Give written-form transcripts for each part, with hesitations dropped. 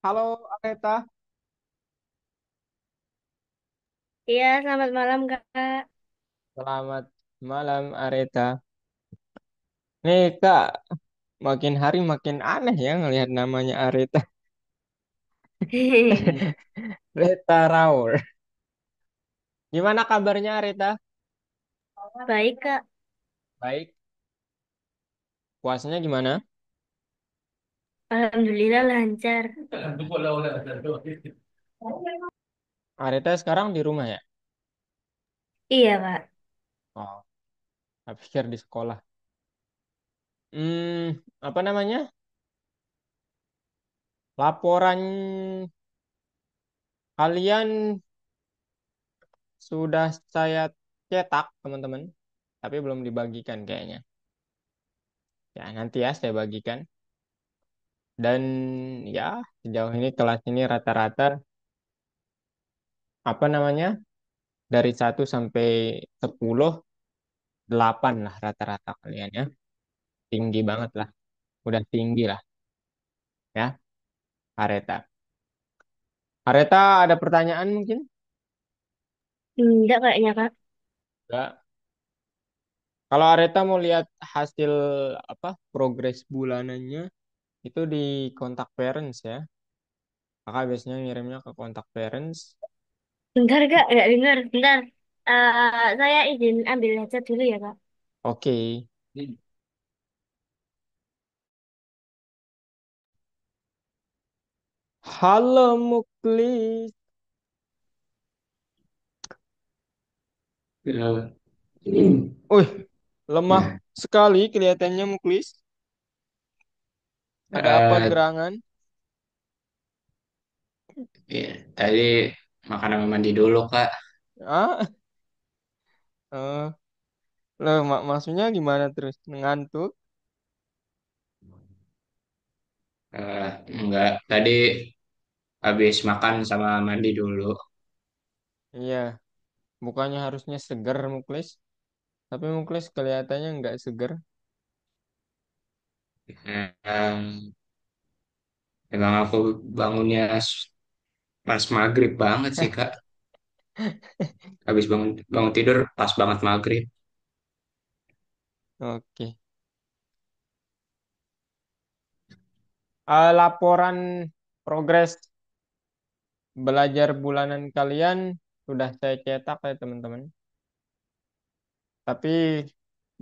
Halo Areta, Iya, selamat malam Kak. selamat malam Areta. Nih Kak, makin hari makin aneh ya ngelihat namanya Areta. Reta Raur. Gimana kabarnya Areta? Baik Kak, Baik. Puasanya gimana? Alhamdulillah lancar. Areta sekarang di rumah ya? Iya Kak. Oh, saya pikir di sekolah. Apa namanya? Laporan kalian sudah saya cetak teman-teman, tapi belum dibagikan kayaknya. Ya nanti ya saya bagikan. Dan ya sejauh ini kelas ini rata-rata apa namanya dari 1 sampai 10 8 lah rata-rata kalian ya. Tinggi banget lah. Udah tinggi lah ya Areta. Areta ada pertanyaan mungkin? Enggak kayaknya Kak. Enggak. Kalau Areta mau lihat hasil apa progres bulanannya itu di kontak parents ya. Kakak biasanya ngirimnya ke kontak parents. Bentar Kak, enggak dengar. Bentar. Saya izin ambil headset dulu ya Kak. Oke. Halo Muklis. Ya, Wih, lemah nah, sekali kelihatannya Muklis. Ada apa eh, gerangan? ya, tadi makan sama mandi dulu Kak. Ah, eh, loh, maksudnya gimana terus? Ngantuk? Eh, enggak, tadi habis makan sama mandi dulu. Iya, bukannya harusnya seger Muklis, tapi Muklis kelihatannya nggak seger. Emang aku bangunnya pas maghrib banget sih Kak. Habis bangun bangun tidur pas banget maghrib. Oke. Laporan progres belajar bulanan kalian sudah saya cetak ya teman-teman. Tapi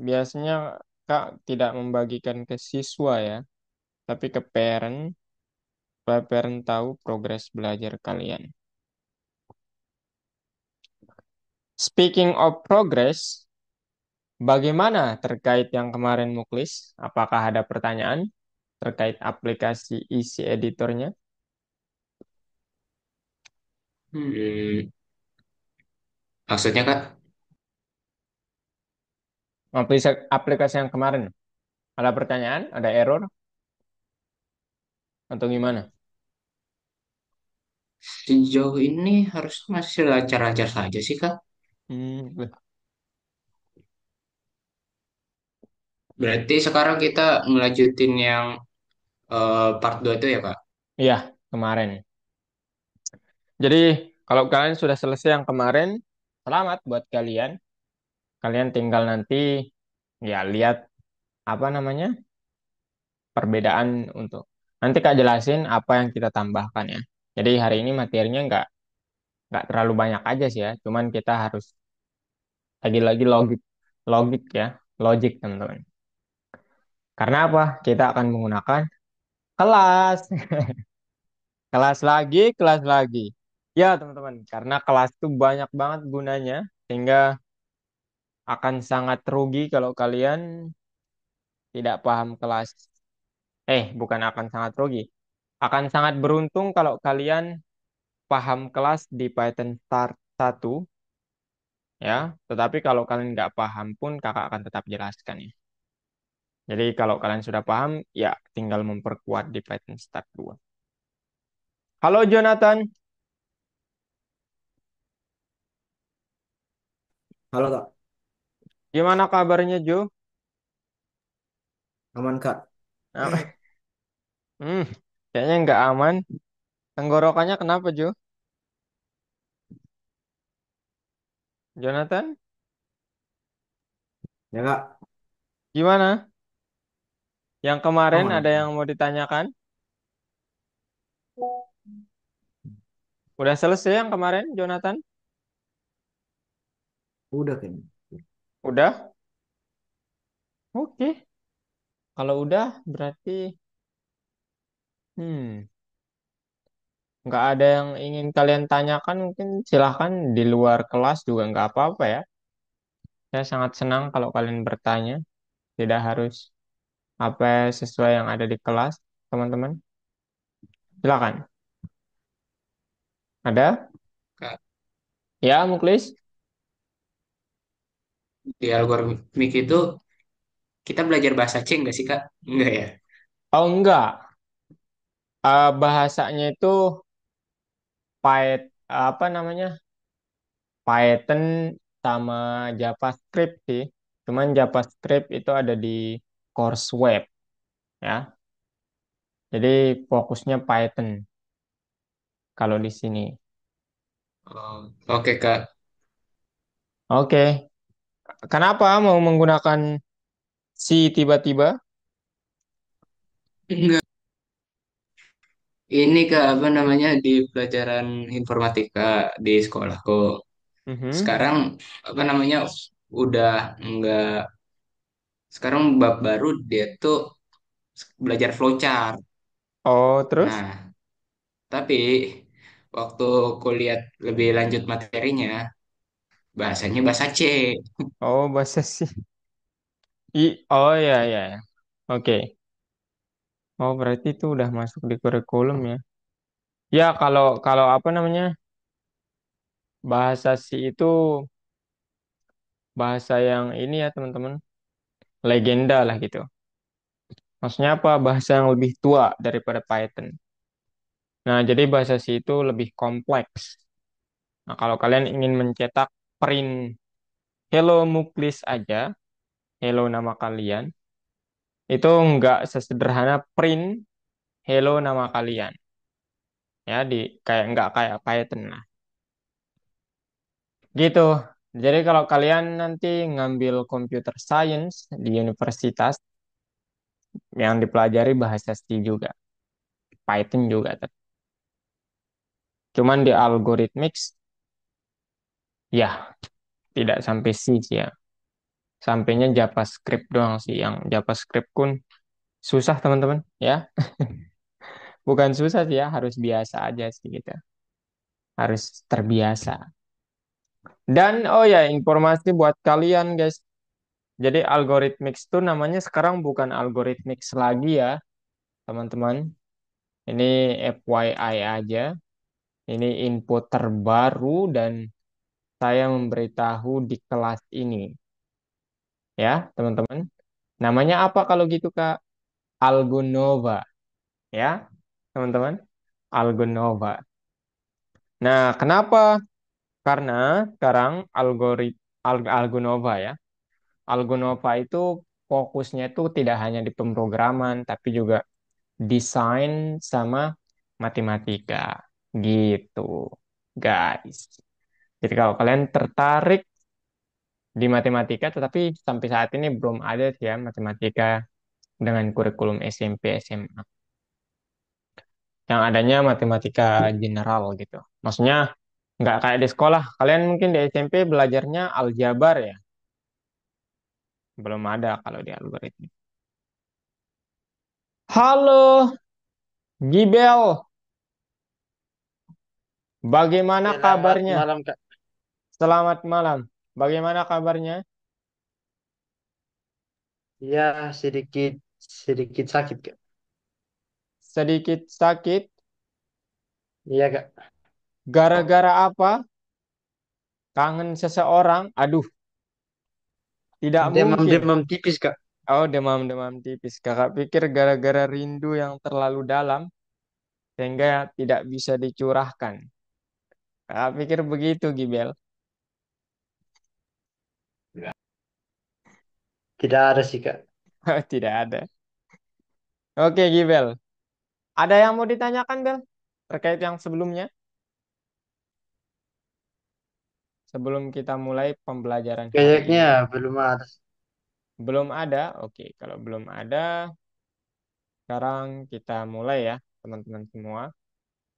biasanya Kak tidak membagikan ke siswa ya, tapi ke parent, supaya parent tahu progres belajar kalian. Speaking of progress, bagaimana terkait yang kemarin Muklis? Apakah ada pertanyaan terkait aplikasi isi editornya? Hmm, maksudnya Kak, Aplikasi yang kemarin, ada pertanyaan, ada error, atau gimana? sejauh ini harusnya masih lancar-lancar saja sih Kak. Hmm, Berarti sekarang kita ngelanjutin yang part 2 itu ya Kak? iya, kemarin. Jadi, kalau kalian sudah selesai yang kemarin, selamat buat kalian. Kalian tinggal nanti ya lihat apa namanya perbedaan untuk nanti Kak jelasin apa yang kita tambahkan ya. Jadi hari ini materinya nggak terlalu banyak aja sih ya. Cuman kita harus lagi-lagi logik logik ya, logik teman-teman. Karena apa? Kita akan menggunakan kelas, kelas lagi. Ya teman-teman, karena kelas itu banyak banget gunanya sehingga akan sangat rugi kalau kalian tidak paham kelas. Bukan akan sangat rugi. Akan sangat beruntung kalau kalian paham kelas di Python Start 1 ya. Tetapi kalau kalian nggak paham pun kakak akan tetap jelaskan ya. Jadi kalau kalian sudah paham ya tinggal memperkuat di Python Start 2. Halo Jonathan, Halo Kak, gimana kabarnya Jo? aman Kak. Nah, hmm, kayaknya nggak aman. Tenggorokannya kenapa, Jo? Jonathan, Ya kak, gimana? Yang kemarin aman ada aman. yang mau ditanyakan? Udah selesai yang kemarin, Jonathan? Udah kayaknya. Udah? Oke. Kalau udah, berarti hmm, nggak ada yang ingin kalian tanyakan. Mungkin silahkan di luar kelas juga nggak apa-apa ya. Saya sangat senang kalau kalian bertanya. Tidak harus apa sesuai yang ada di kelas, teman-teman. Silakan. Ada? Kak, Ya, Muklis? di algoritmik itu kita belajar bahasa C nggak sih Kak? Enggak ya? Oh, enggak. Bahasanya itu apa namanya? Python sama JavaScript sih. Cuman JavaScript itu ada di course web ya. Jadi fokusnya Python kalau di sini. Oh, oke Kak. Oke. Kenapa mau menggunakan si tiba-tiba? Enggak. Ini Kak, apa namanya di pelajaran informatika di sekolahku. Mhm. Sekarang apa namanya udah enggak sekarang bab baru dia tuh belajar flowchart. Oh, terus? Nah, tapi waktu kuliah lebih lanjut materinya, bahasanya bahasa C. Oh, bahasa sih. Oh ya ya, ya. Oke. Oh, berarti itu udah masuk di kurikulum ya. Ya, kalau kalau apa namanya? Bahasa C itu bahasa yang ini ya, teman-teman. Legenda lah gitu. Maksudnya apa? Bahasa yang lebih tua daripada Python. Nah, jadi bahasa C itu lebih kompleks. Nah, kalau kalian ingin mencetak print Hello Muklis aja, hello nama kalian, itu nggak sesederhana print hello nama kalian. Ya, kayak nggak kayak Python lah. Gitu. Jadi kalau kalian nanti ngambil computer science di universitas yang dipelajari bahasa C juga, Python juga. Cuman di algorithmics ya tidak sampai C sih ya. Sampainya JavaScript doang sih. Yang JavaScript pun susah teman-teman ya. Bukan susah sih ya, harus biasa aja sih gitu. Harus terbiasa. Dan oh ya, informasi buat kalian guys. Jadi algorithmics itu namanya sekarang bukan algorithmics lagi ya, teman-teman. Ini FYI aja. Ini info terbaru dan saya memberitahu di kelas ini ya, teman-teman. Namanya apa kalau gitu, Kak? Algonova ya, teman-teman. Algonova. Nah, kenapa? Karena sekarang Algonova ya. Algonova itu fokusnya itu tidak hanya di pemrograman, tapi juga desain sama matematika. Gitu, guys. Jadi kalau kalian tertarik di matematika, tetapi sampai saat ini belum ada sih ya matematika dengan kurikulum SMP, SMA. Yang adanya matematika general gitu. Maksudnya nggak kayak di sekolah. Kalian mungkin di SMP belajarnya aljabar ya. Belum ada kalau di algoritma. Halo, Gibel. Bagaimana Selamat kabarnya? malam, Kak. Selamat malam. Bagaimana kabarnya? Ya, sedikit sedikit sakit, Kak. Sedikit sakit. Iya, Kak. Gara-gara apa? Kangen seseorang? Aduh, tidak mungkin. Demam-demam tipis, Kak. Oh, demam-demam tipis. Kakak pikir gara-gara rindu yang terlalu dalam sehingga tidak bisa dicurahkan. Kakak pikir begitu, Gibel. Tidak ada sih, Kak. Tidak ada. Oke, Gibel. Ada yang mau ditanyakan, Bel? terkait yang sebelumnya? Sebelum kita mulai pembelajaran hari Kayaknya ini. belum ada. Belum ada? Oke, kalau belum ada, sekarang kita mulai ya, teman-teman semua.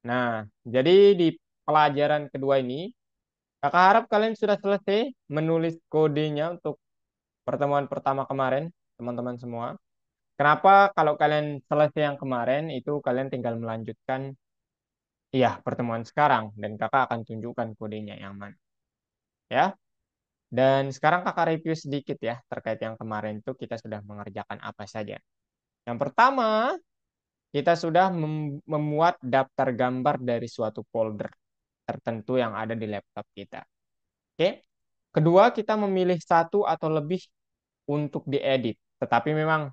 Nah, jadi di pelajaran kedua ini, kakak harap kalian sudah selesai menulis kodenya untuk pertemuan pertama kemarin, teman-teman semua. Kenapa kalau kalian selesai yang kemarin, itu kalian tinggal melanjutkan, ya, pertemuan sekarang, dan kakak akan tunjukkan kodenya yang mana. Ya, dan sekarang kakak review sedikit ya, terkait yang kemarin itu kita sudah mengerjakan apa saja. Yang pertama, kita sudah memuat daftar gambar dari suatu folder tertentu yang ada di laptop kita. Oke. Kedua, kita memilih satu atau lebih untuk diedit. Tetapi memang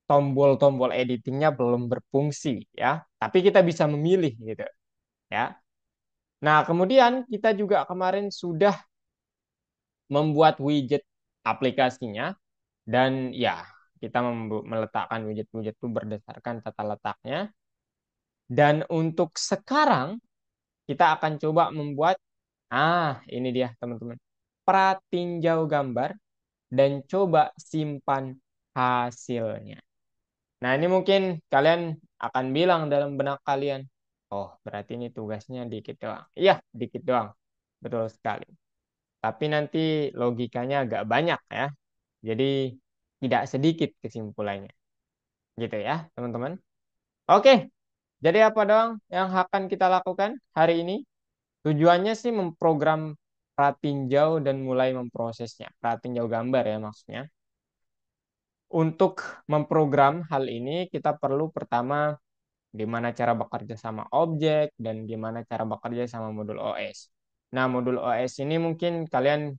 tombol-tombol editingnya belum berfungsi ya. Tapi kita bisa memilih gitu ya. Nah, kemudian kita juga kemarin sudah membuat widget aplikasinya dan ya kita meletakkan widget-widget itu berdasarkan tata letaknya. Dan untuk sekarang kita akan coba membuat, ini dia teman-teman, pratinjau gambar dan coba simpan hasilnya. Nah, ini mungkin kalian akan bilang dalam benak kalian, oh berarti ini tugasnya dikit doang. Iya, dikit doang. Betul sekali. Tapi nanti logikanya agak banyak ya. Jadi tidak sedikit kesimpulannya. Gitu ya, teman-teman. Oke, jadi apa dong yang akan kita lakukan hari ini? Tujuannya sih memprogram pratinjau dan mulai memprosesnya. Pratinjau gambar ya maksudnya. Untuk memprogram hal ini kita perlu pertama gimana cara bekerja sama objek dan gimana cara bekerja sama modul OS. Nah, modul OS ini mungkin kalian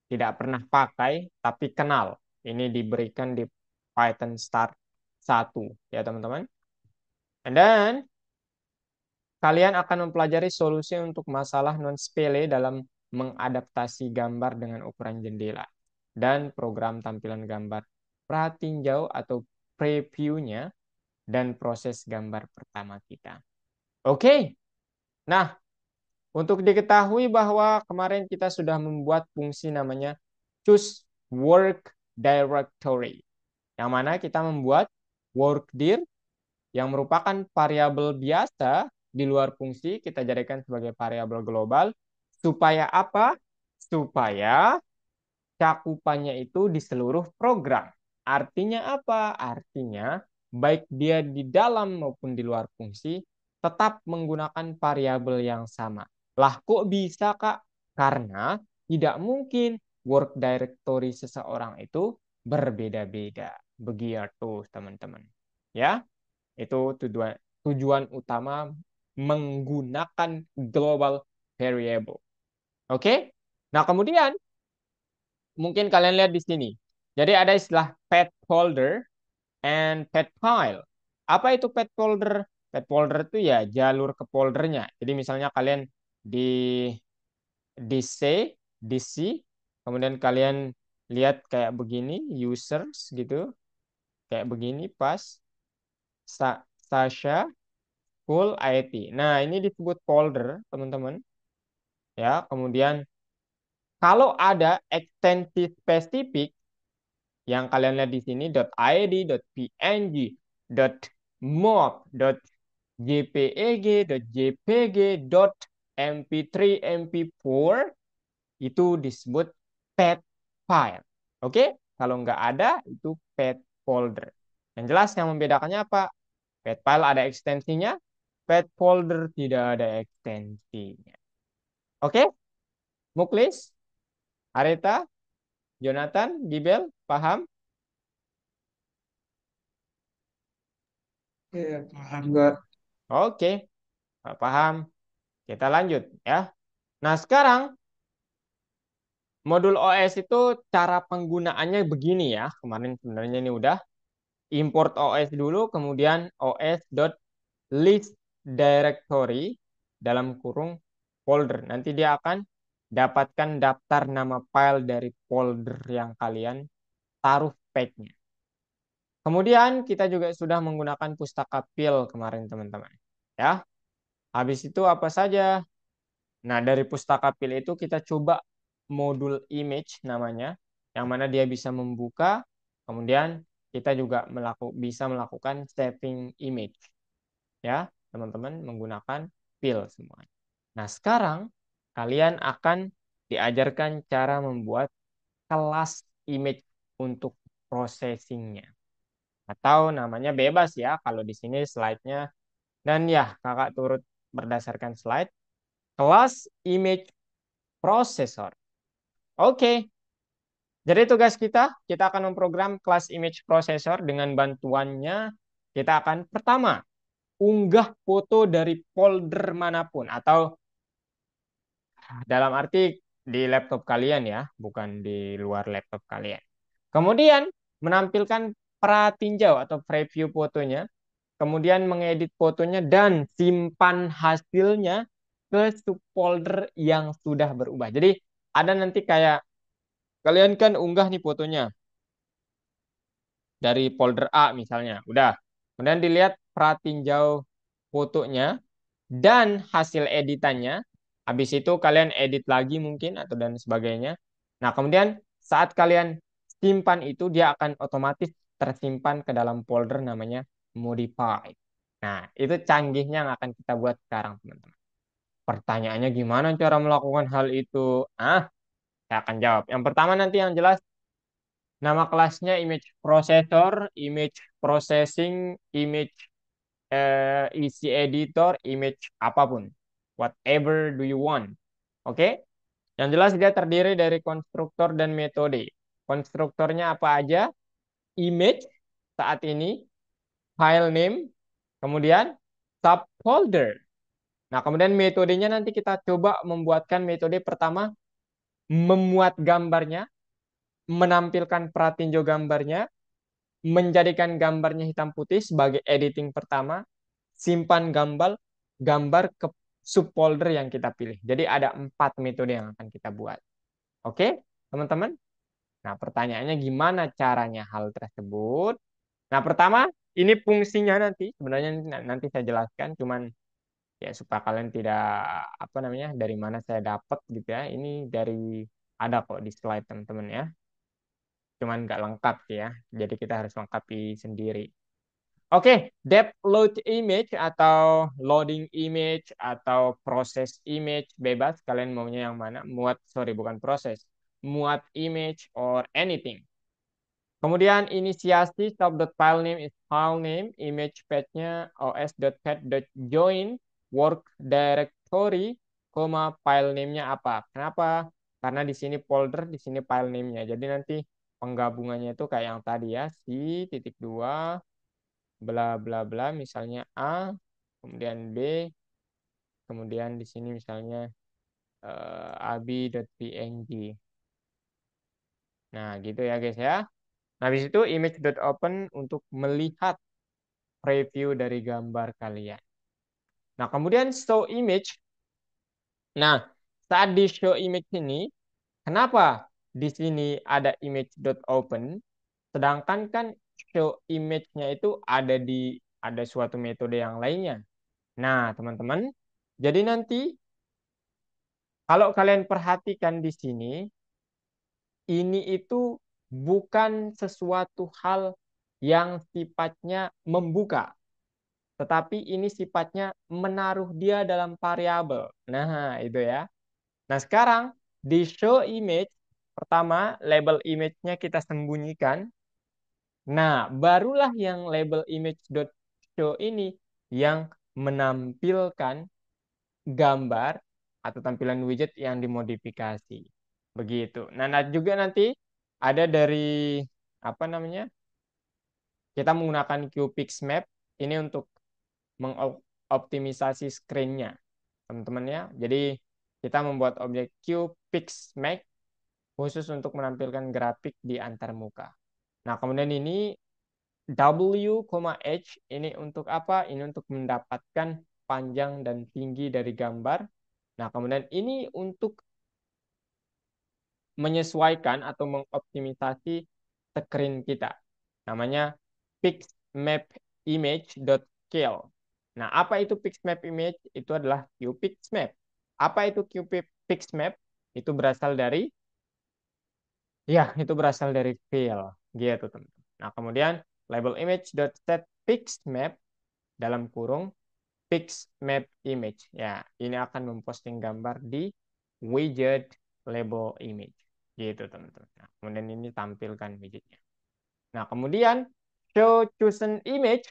tidak pernah pakai tapi kenal. Ini diberikan di Python Start 1 ya teman-teman. Dan kalian akan mempelajari solusi untuk masalah non-sepele dalam mengadaptasi gambar dengan ukuran jendela dan program tampilan gambar pratinjau atau previewnya dan proses gambar pertama kita. Oke, nah untuk diketahui bahwa kemarin kita sudah membuat fungsi namanya choose work directory, yang mana kita membuat workdir yang merupakan variabel biasa di luar fungsi kita jadikan sebagai variabel global supaya apa? Supaya cakupannya itu di seluruh program. Artinya apa? Artinya baik dia di dalam maupun di luar fungsi tetap menggunakan variabel yang sama. Lah kok bisa Kak? Karena tidak mungkin work directory seseorang itu berbeda-beda. Begitu teman-teman. Ya, itu tujuan utama menggunakan global variable. Oke? Nah, kemudian mungkin kalian lihat di sini. Jadi ada istilah path folder and path file. Apa itu path folder? Path folder itu ya jalur ke foldernya. Jadi misalnya kalian di DC, kemudian kalian lihat kayak begini, users gitu, kayak begini pas Sasha full IT. Nah, ini disebut folder, teman-teman. Ya, kemudian kalau ada ekstensi spesifik yang kalian lihat di sini .id, .png, .mov, .jpeg, .jpg, .mp3, mp4 itu disebut path file. Oke? Kalau nggak ada itu path folder. Yang jelas yang membedakannya apa? Path file ada ekstensinya, path folder tidak ada ekstensinya. Oke? Muklis, Areta, Jonathan, Gibel, paham? Ya, paham nggak? Oke, paham. Kita lanjut ya. Nah, sekarang modul OS itu cara penggunaannya begini ya. Kemarin sebenarnya ini udah import OS dulu, kemudian os.list directory dalam kurung folder. Nanti dia akan dapatkan daftar nama file dari folder yang kalian taruh path-nya. Kemudian kita juga sudah menggunakan pustaka pil kemarin teman-teman. Ya. Habis itu apa saja? Nah, dari pustaka pilih itu kita coba modul image namanya, yang mana dia bisa membuka, kemudian kita juga bisa melakukan saving image, ya, teman-teman menggunakan pil semua. Nah, sekarang kalian akan diajarkan cara membuat kelas image untuk processingnya. Atau namanya bebas ya, kalau di sini slide-nya. Dan ya, kakak turut berdasarkan slide. Kelas image processor. Oke, jadi tugas kita akan memprogram kelas image processor dengan bantuannya. Kita akan pertama, unggah foto dari folder manapun. Atau dalam arti di laptop kalian ya, bukan di luar laptop kalian. Kemudian menampilkan pratinjau atau preview fotonya, kemudian mengedit fotonya dan simpan hasilnya ke subfolder yang sudah berubah. Jadi ada nanti kayak kalian kan unggah nih fotonya dari folder A misalnya, udah. Kemudian dilihat pratinjau fotonya dan hasil editannya. Habis itu kalian edit lagi mungkin atau dan sebagainya. Nah, kemudian saat kalian simpan itu dia akan otomatis tersimpan ke dalam folder namanya modified. Nah, itu canggihnya yang akan kita buat sekarang, teman-teman. Pertanyaannya gimana cara melakukan hal itu? Saya akan jawab. Yang pertama nanti yang jelas nama kelasnya image processor, image processing, image isi editor, image apapun. Whatever do you want. Oke? Yang jelas dia terdiri dari konstruktor dan metode. Konstruktornya apa aja? Image saat ini, file name, kemudian subfolder. Nah, kemudian metodenya nanti kita coba membuatkan metode pertama memuat gambarnya, menampilkan pratinjau gambarnya, menjadikan gambarnya hitam putih sebagai editing pertama, simpan gambar ke subfolder yang kita pilih. Jadi ada 4 metode yang akan kita buat. Oke, teman-teman? Nah, pertanyaannya gimana caranya hal tersebut? Nah, pertama, ini fungsinya nanti, sebenarnya nanti saya jelaskan, cuman ya supaya kalian tidak, apa namanya, dari mana saya dapat gitu ya. Ini dari, ada kok di slide teman-teman ya. Cuman nggak lengkap sih ya, jadi kita harus lengkapi sendiri. Oke, depth load image atau loading image atau proses image bebas kalian maunya yang mana? Sorry bukan proses, muat image or anything. Kemudian inisiasi stop.filename is file name, image path-nya os.path.join, work directory, file name-nya apa? Kenapa? Karena di sini folder, di sini file name-nya. Jadi nanti penggabungannya itu kayak yang tadi ya, C.2 bla bla bla misalnya A, kemudian B, kemudian di sini misalnya ab.png. Nah, gitu ya guys ya. Nah, habis itu image.open untuk melihat preview dari gambar kalian. Nah, kemudian show image. Nah, saat di show image ini, kenapa di sini ada image.open, sedangkan kan show image-nya itu ada suatu metode yang lainnya. Nah, teman-teman, jadi nanti kalau kalian perhatikan di sini, ini itu bukan sesuatu hal yang sifatnya membuka, tetapi ini sifatnya menaruh dia dalam variabel. Nah, itu ya. Nah, sekarang di show image, pertama label image-nya kita sembunyikan. Nah, barulah yang label image.show ini yang menampilkan gambar atau tampilan widget yang dimodifikasi. Begitu. Nah, juga nanti ada dari apa namanya? Kita menggunakan QPixMap ini untuk mengoptimisasi screen-nya, teman-teman ya. Jadi kita membuat objek QPixMap khusus untuk menampilkan grafik di antarmuka. Nah, kemudian ini W, H ini untuk apa? Ini untuk mendapatkan panjang dan tinggi dari gambar. Nah, kemudian ini untuk menyesuaikan atau mengoptimisasi screen kita. Namanya pixmap image.scale. Nah, apa itu pixmap image? Itu adalah qpixmap. Apa itu qpixmap? Itu berasal dari, ya, itu berasal dari fill, gitu teman-teman. Nah, kemudian label image.setPixmap dalam kurung pixmap image. Ya, ini akan memposting gambar di widget label image, gitu teman-teman. Nah, kemudian ini tampilkan widgetnya. Nah, kemudian show chosen image,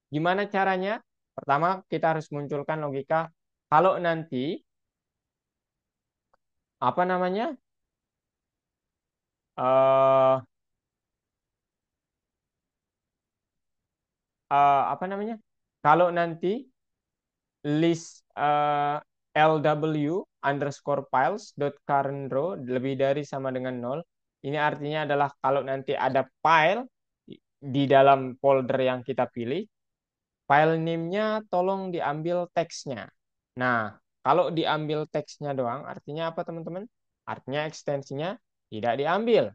gimana caranya? Pertama, kita harus munculkan logika kalau nanti apa namanya? eh apa namanya? Kalau nanti list lw underscore files dot current row lebih dari sama dengan 0, ini artinya adalah kalau nanti ada file di dalam folder yang kita pilih, file name-nya tolong diambil teksnya. Nah, kalau diambil teksnya doang, artinya apa teman-teman? Artinya ekstensinya tidak diambil.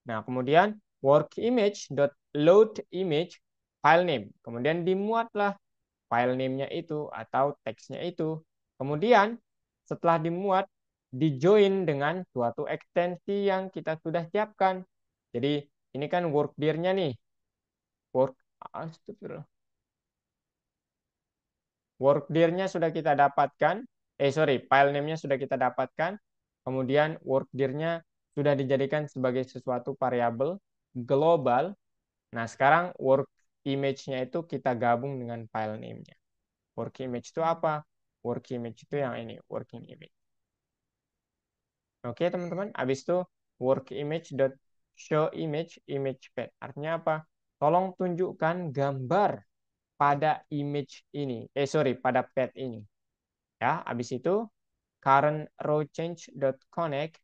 Nah, kemudian work image dot load image file name. Kemudian dimuatlah file name-nya itu atau teksnya itu. Kemudian setelah dimuat, dijoin dengan suatu ekstensi yang kita sudah siapkan. Jadi ini kan work dir-nya nih. Work, astagfirullah. Work dir-nya sudah kita dapatkan. File name-nya sudah kita dapatkan. Kemudian work dir-nya sudah dijadikan sebagai sesuatu variabel global. Nah, sekarang work image-nya itu kita gabung dengan file name-nya. Work image itu apa? Work image itu yang ini, working image. Oke, teman-teman. Habis itu work image dot show image image path. Artinya apa? Tolong tunjukkan gambar pada image ini. Pada path ini. Ya, habis itu current row change dot connect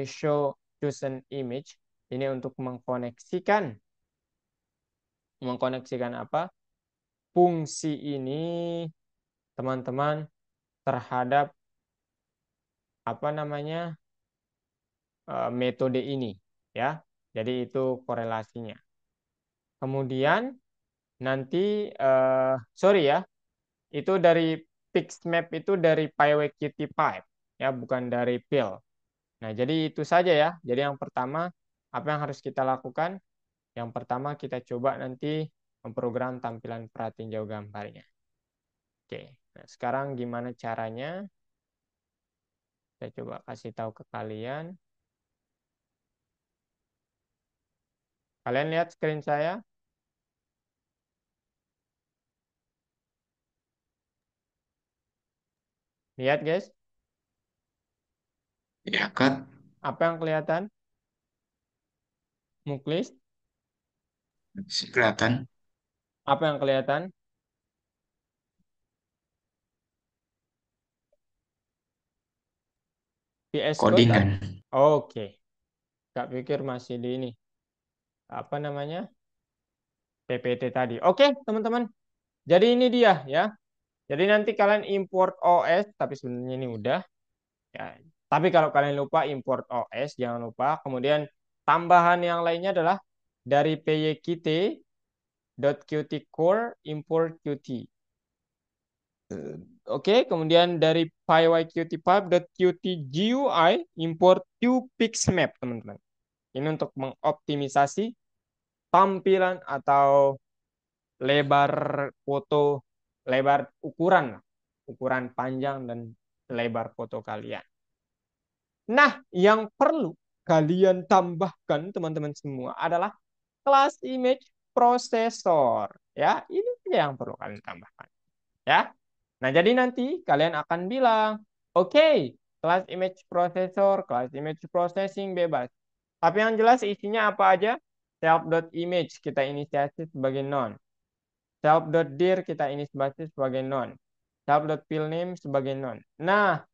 show chosen image. Ini untuk mengkoneksikan apa? Fungsi ini teman-teman terhadap apa namanya? Metode ini ya. Jadi itu korelasinya. Kemudian nanti sorry ya, itu dari Pixmap itu dari PyWQT5 ya, bukan dari Pill. Nah, jadi itu saja ya. Jadi yang pertama apa yang harus kita lakukan? Yang pertama kita coba nanti memprogram tampilan pratinjau gambarnya. Oke. Nah, sekarang gimana caranya? Saya coba kasih tahu ke kalian. Kalian lihat screen saya? Lihat, guys. Ya, Kak. Apa yang kelihatan? Muklis? Kelihatan Apa yang kelihatan? VS Code? codingan. Oke. Gak pikir masih di ini. Apa namanya? PPT tadi. Oke, teman-teman. Jadi ini dia ya. Jadi nanti kalian import OS, tapi sebenarnya ini udah. Ya. Tapi kalau kalian lupa import OS, jangan lupa. Kemudian tambahan yang lainnya adalah dari pykt.qt core import qt. Oke, kemudian dari pyqt5.qt GUI import qpixmap, teman-teman. Ini untuk mengoptimisasi tampilan atau lebar foto, lebar ukuran panjang dan lebar foto kalian. Nah, yang perlu kalian tambahkan teman-teman semua adalah kelas image processor. Ya, ini yang perlu kalian tambahkan. Ya. Nah, jadi nanti kalian akan bilang, oke, kelas image processor, kelas image processing bebas. Tapi yang jelas isinya apa aja? Self.image kita inisiasi sebagai non. Self.dir kita inisiasi sebagai non. Self.fillName sebagai non. Nah,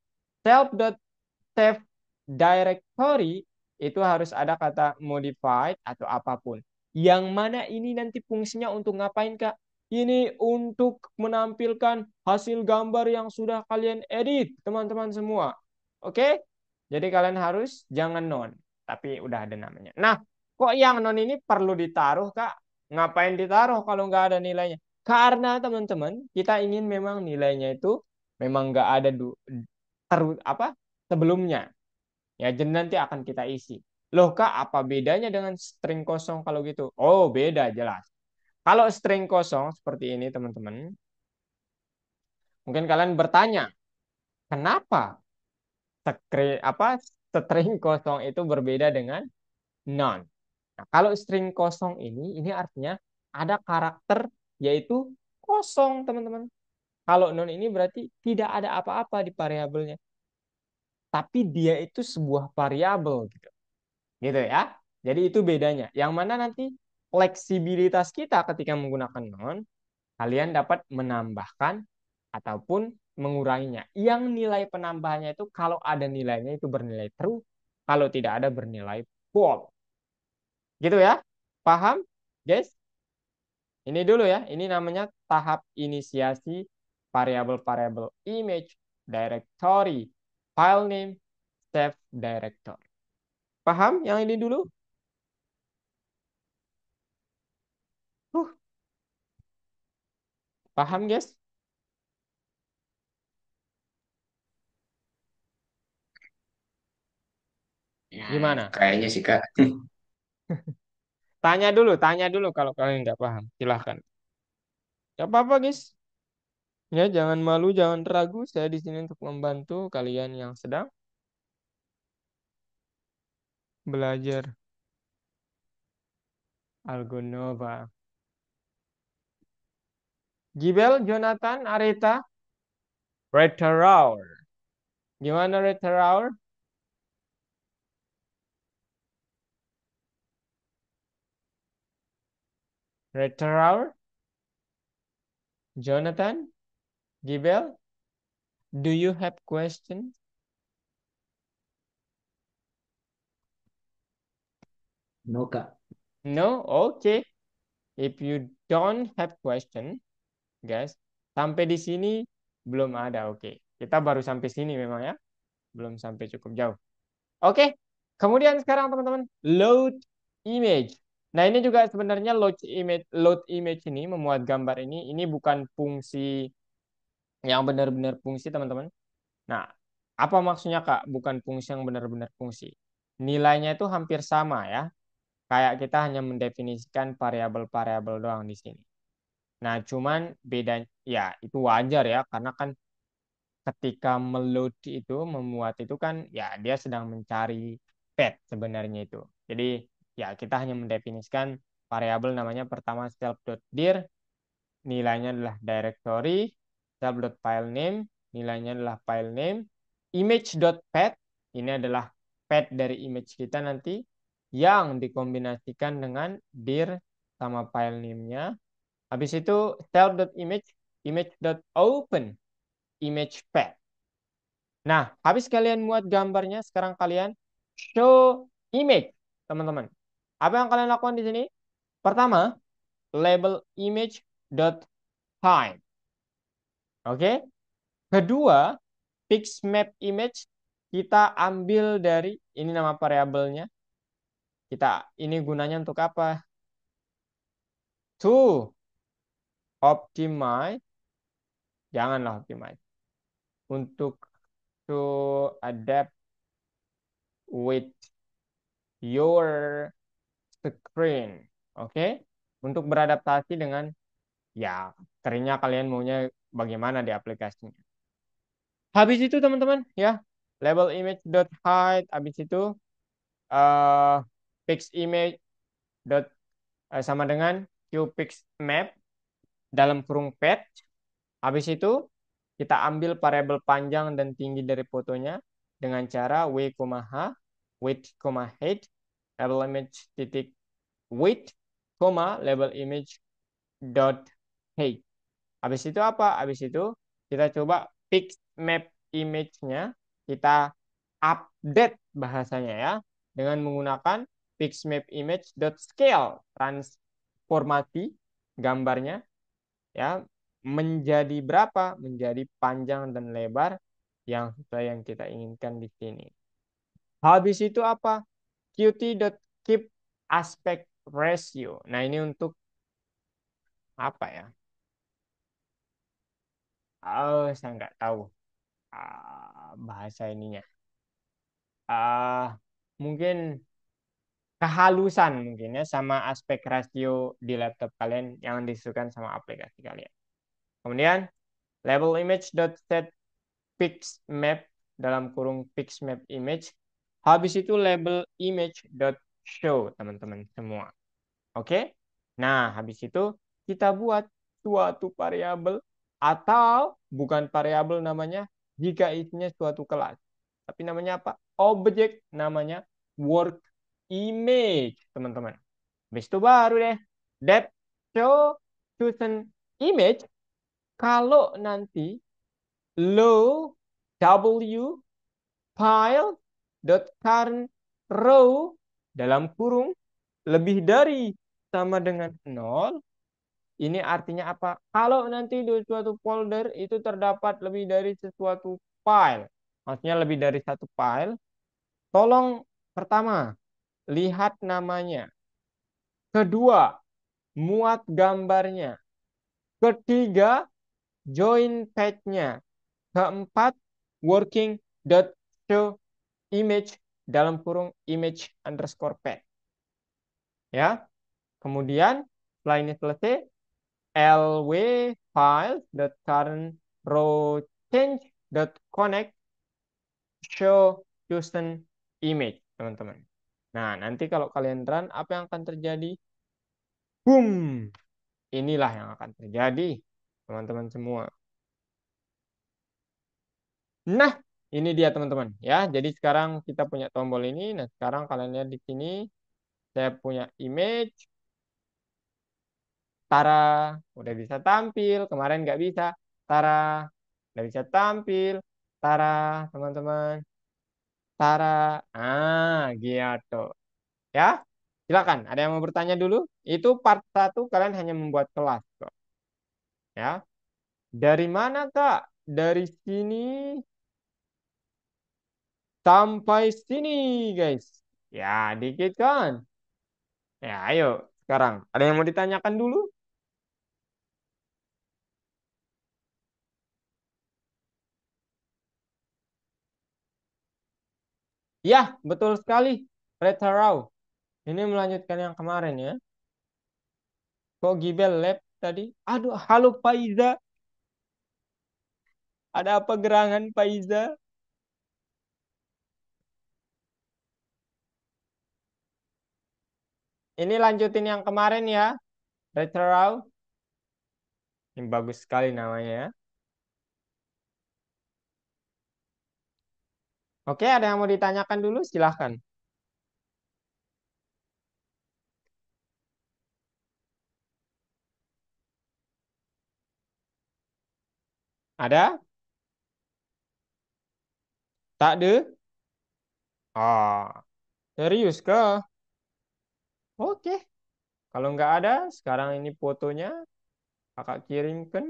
self.save directory itu harus ada kata modified atau apapun. Yang mana ini nanti fungsinya untuk ngapain, Kak? Ini untuk menampilkan hasil gambar yang sudah kalian edit, teman-teman semua. Oke? Jadi kalian harus jangan non, tapi udah ada namanya. Nah, kok yang non ini perlu ditaruh, Kak? Ngapain ditaruh kalau nggak ada nilainya? Karena teman-teman, kita ingin memang nilainya itu memang nggak ada apa sebelumnya. Ya, jadi nanti akan kita isi. Loh Kak, apa bedanya dengan string kosong kalau gitu? Oh, beda jelas. Kalau string kosong seperti ini teman-teman, mungkin kalian bertanya, kenapa string kosong itu berbeda dengan none? Nah, kalau string kosong ini artinya ada karakter yaitu kosong, teman-teman. Kalau none ini berarti tidak ada apa-apa di variabelnya, tapi dia itu sebuah variabel gitu. Gitu ya. Jadi itu bedanya. Yang mana nanti fleksibilitas kita ketika menggunakan non, kalian dapat menambahkan ataupun menguranginya. Yang nilai penambahannya itu kalau ada nilainya itu bernilai true, kalau tidak ada bernilai false. Gitu ya. Paham, guys? Ini dulu ya. Ini namanya tahap inisiasi variabel-variabel image, directory, file name, save directory. Paham yang ini dulu? Uh, paham, guys? Ya, Gimana? kayaknya sih Kak. Tanya dulu kalau kalian nggak paham. Silahkan. Gak apa-apa, guys. Ya, jangan malu, jangan ragu. Saya di sini untuk membantu kalian yang sedang belajar Algonova. Gibel, Jonathan, Areta, Reteraur. Gimana Reteraur? Reteraur, Jonathan, Gibel, do you have questions? No, Kak. No? Okay. If you don't have question, guys, sampai di sini belum ada. Oke. Kita baru sampai sini memang ya. Belum sampai cukup jauh. Oke, kemudian sekarang teman-teman load image. Nah ini juga sebenarnya load image ini memuat gambar ini bukan fungsi yang benar-benar fungsi teman-teman. Nah apa maksudnya Kak? Bukan fungsi yang benar-benar fungsi. Nilainya itu hampir sama ya. Kayak kita hanya mendefinisikan variabel-variabel doang di sini. Nah cuman beda ya itu wajar ya karena kan ketika meload itu memuat itu kan ya dia sedang mencari path sebenarnya itu. Jadi ya kita hanya mendefinisikan variabel namanya pertama self.dir, nilainya adalah directory, self.filename, nilainya adalah file name, image.path, ini adalah path dari image kita nanti yang dikombinasikan dengan dir sama file name-nya. Habis itu self.image, image.open, image path. Nah, habis kalian muat gambarnya, sekarang kalian show image, teman-teman. Apa yang kalian lakukan di sini? Pertama, label image.height. Oke. Kedua, fix map image kita ambil dari ini nama variabelnya. Ini gunanya untuk apa? To optimize, janganlah optimize. Untuk to adapt with your screen. Oke. Untuk beradaptasi dengan ya kerennya kalian maunya bagaimana di aplikasinya. Habis itu teman-teman ya label image.height habis itu eh fix image dot sama dengan qpixmap dalam kurung path. Habis itu kita ambil variabel panjang dan tinggi dari fotonya dengan cara w,h width, height label image titik width, label image dot height. Habis itu apa? Habis itu kita coba fix map image-nya, kita update bahasanya ya, dengan menggunakan fixmapImage.scale, transformasi gambarnya ya menjadi berapa? Menjadi panjang dan lebar yang sesuai yang kita inginkan di sini. Habis itu apa? Qt.keep aspect ratio. Nah, ini untuk apa ya? Oh, saya nggak tahu bahasa ininya. Ah, mungkin kehalusan mungkin ya sama aspek rasio di laptop kalian yang disesuaikan sama aplikasi kalian. Kemudian label image.set pixmap dalam kurung pixmap image. Habis itu label image.show teman-teman semua. Oke? Nah, habis itu kita buat suatu variabel atau bukan variabel namanya jika isinya suatu kelas. Tapi namanya apa? Objek namanya work image, teman-teman. Habis itu baru deh that show chosen image kalau nanti low w file dot current row dalam kurung lebih dari sama dengan nol. Ini artinya apa? Kalau nanti di suatu folder itu terdapat lebih dari sesuatu file, maksudnya lebih dari satu file, tolong pertama lihat namanya, kedua muat gambarnya, ketiga join page-nya, keempat working dot show image dalam kurung image underscore page. Ya, kemudian setelah ini selesai, lw files dot current row change dot connect show chosen image, teman-teman. Nah, nanti kalau kalian run, apa yang akan terjadi? Boom! Inilah yang akan terjadi, teman-teman semua. Nah, ini dia teman-teman ya. Jadi sekarang kita punya tombol ini. Nah, sekarang kalian lihat di sini saya punya image. Tara udah bisa tampil. Kemarin nggak bisa. Tara udah bisa tampil. Tara teman-teman. Tara. Gitu. Ya. Silakan. Ada yang mau bertanya dulu? Itu part satu kalian hanya membuat kelas kok. Ya. Dari mana Kak? Dari sini sampai sini guys. Ya, dikit kan? Ya, ayo sekarang. Ada yang mau ditanyakan dulu? Ya, betul sekali. Red Arrow. Ini melanjutkan yang kemarin ya. Kok Gibel Lab tadi? Aduh, halo Faiza. Ada apa gerangan Faiza? Ini lanjutin yang kemarin ya. Red Arrow. Ini bagus sekali namanya ya. Oke, ada yang mau ditanyakan dulu? Silahkan. Ada? Tak ada? Oh, serius kah? Oke. Kalau nggak ada, sekarang ini fotonya kakak kirimkan.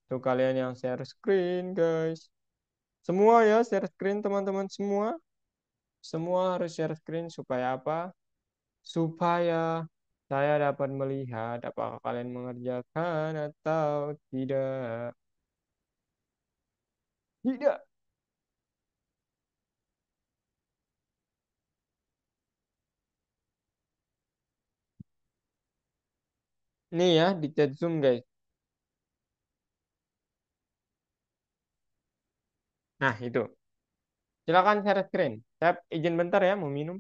Tuh kalian yang share screen, guys. Semua ya, share screen teman-teman semua. Semua harus share screen supaya apa? Supaya saya dapat melihat apakah kalian mengerjakan atau tidak. Tidak. Nih ya, di chat Zoom, guys. Nah, itu. Silakan share screen. Saya izin bentar ya, mau minum.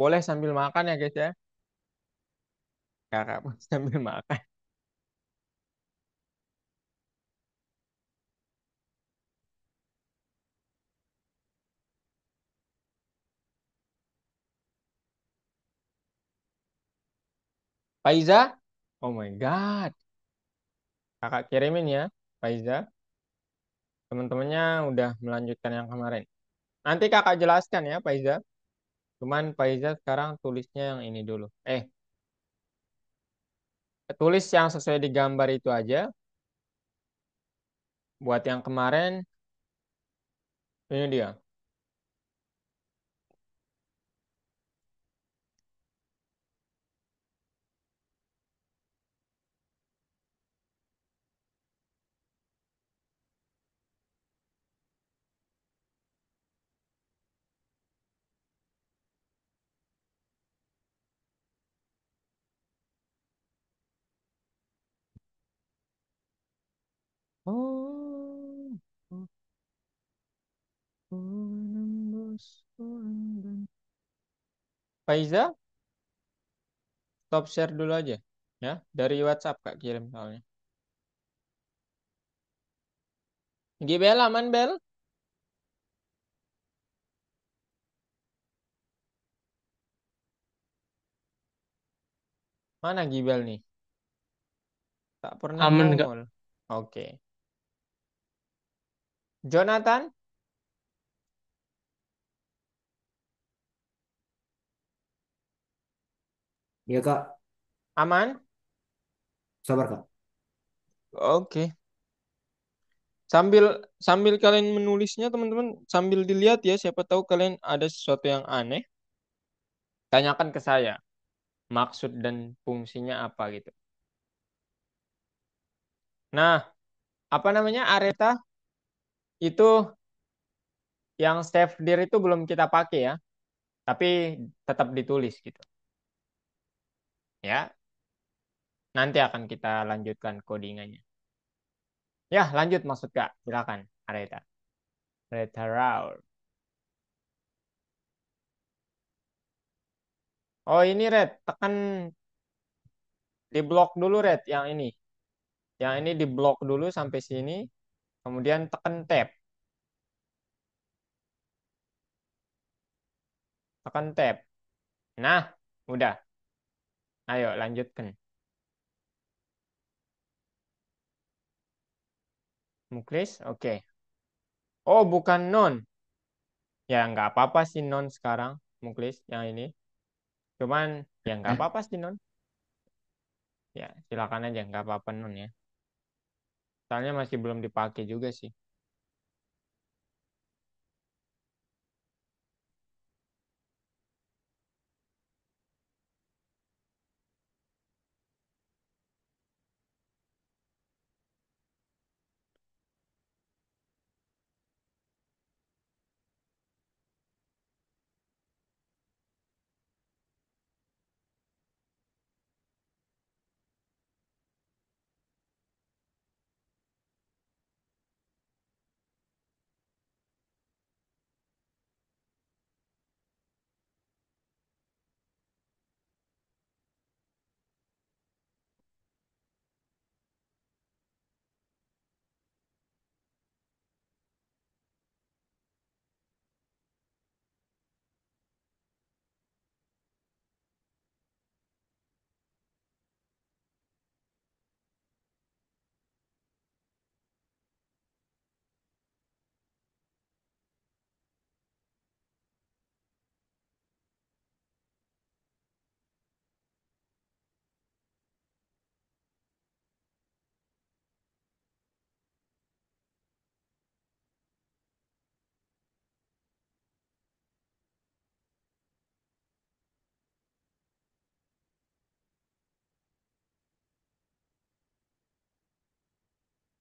Boleh sambil makan ya guys ya. Kakak pun sambil makan. Faiza? Oh my God. Kakak kirimin ya, Faiza. Teman-temannya udah melanjutkan yang kemarin. Nanti kakak jelaskan ya, Faiza. Cuman Faiza sekarang tulisnya yang ini dulu. Tulis yang sesuai di gambar itu aja. Buat yang kemarin, ini dia. Oh, menembus bulan. Faiza, stop share dulu aja. Ya, dari WhatsApp Kak kirim soalnya. Gibel aman, Bel? Mana Gibel nih? Tak pernah Aman Kak. nongol. Oke. Jonathan, Iya Kak, aman? sabar Kak. Oke. Sambil sambil kalian menulisnya teman-teman, sambil dilihat ya, siapa tahu kalian ada sesuatu yang aneh, tanyakan ke saya. Maksud dan fungsinya apa gitu. Nah, apa namanya? Areta itu yang save dir itu belum kita pakai ya, tapi tetap ditulis gitu. Ya, nanti akan kita lanjutkan codingannya. Ya, lanjut maksud Kak. Silakan, Areta. Areta Raul. Oh, ini Red, tekan di blok dulu Red yang ini. Yang ini di blok dulu sampai sini, kemudian tekan tab. Tekan tab. Nah, udah. Ayo lanjutkan. Muklis, oke. Oh, bukan non. Ya, nggak apa-apa sih non sekarang, Muklis, yang ini. Cuman, ya nggak Eh, apa-apa sih non. Ya, silakan aja, nggak apa-apa non ya. Soalnya masih belum dipakai juga sih.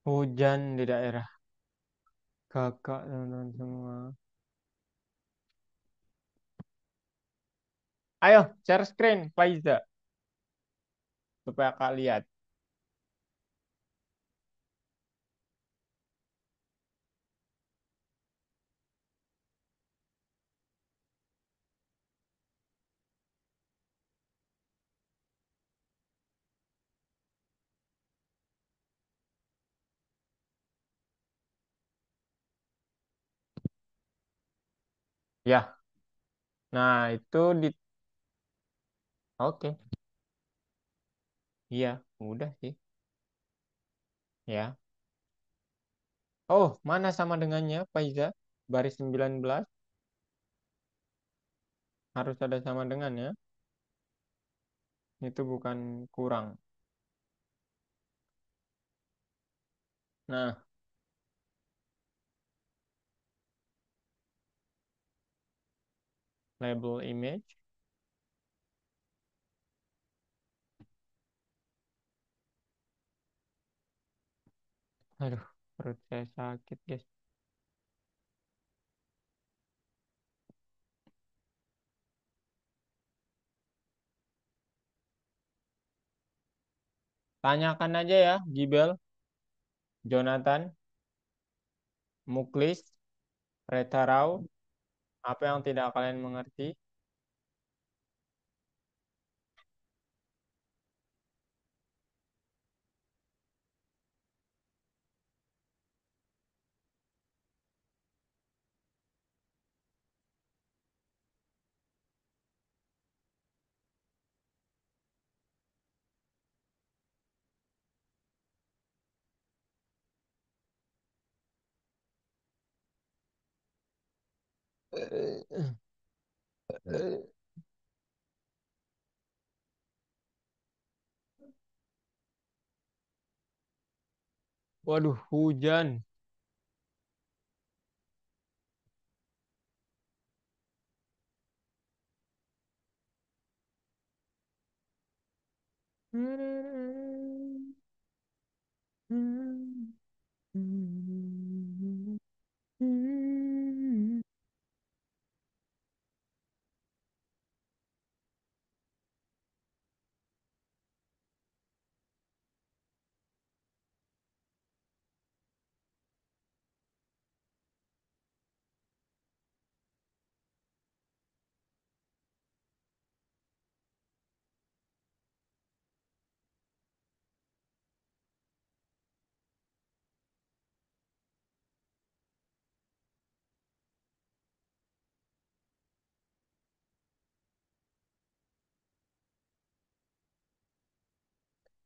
Hujan di daerah kakak teman-teman semua. Ayo, share screen, Faiza. Supaya kak lihat. Ya, nah itu di oke. Iya, udah sih. Ya. Oh, mana sama dengannya, Faiza? Baris 19 harus ada sama dengannya. Itu bukan kurang. Nah, label image. Aduh, perut saya sakit, guys. Tanyakan aja ya, Gibel, Jonathan, Muklis, Retarau, apa yang tidak kalian mengerti? Waduh, hujan.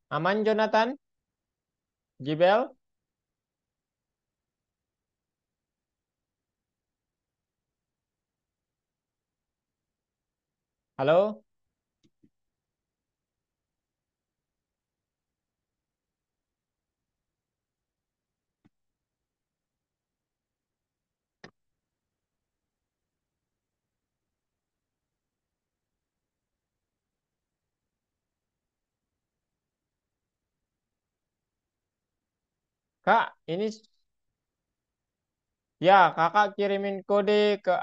Aman, Jonathan? Gibel? Halo? Kak, ini ya kakak kirimin kode ke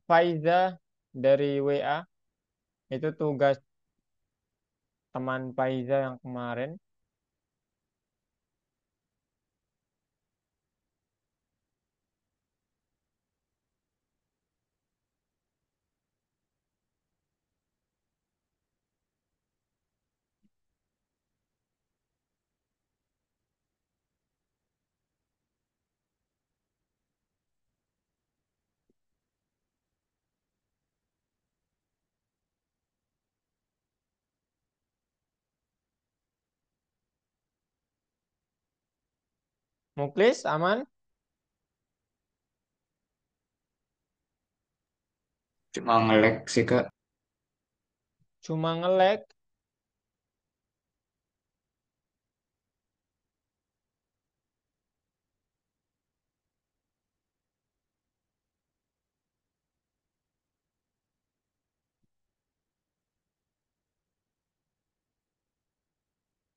Faiza dari WA. Itu tugas teman Faiza yang kemarin. Muklis, aman? Cuma ngelek sih Kak. Cuma ngelek.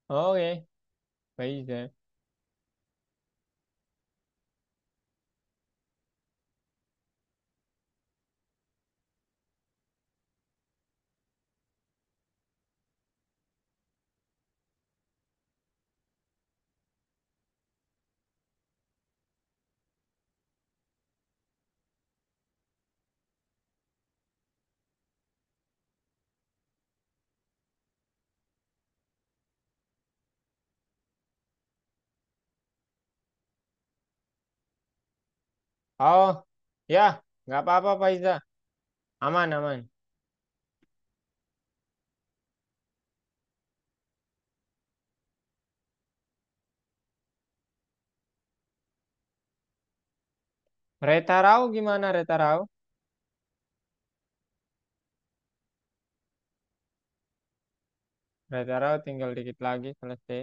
Oke, Faiza. Oh, ya, nggak apa-apa Faiza. Aman, aman. Retarau gimana Retarau? Retarau tinggal dikit lagi selesai.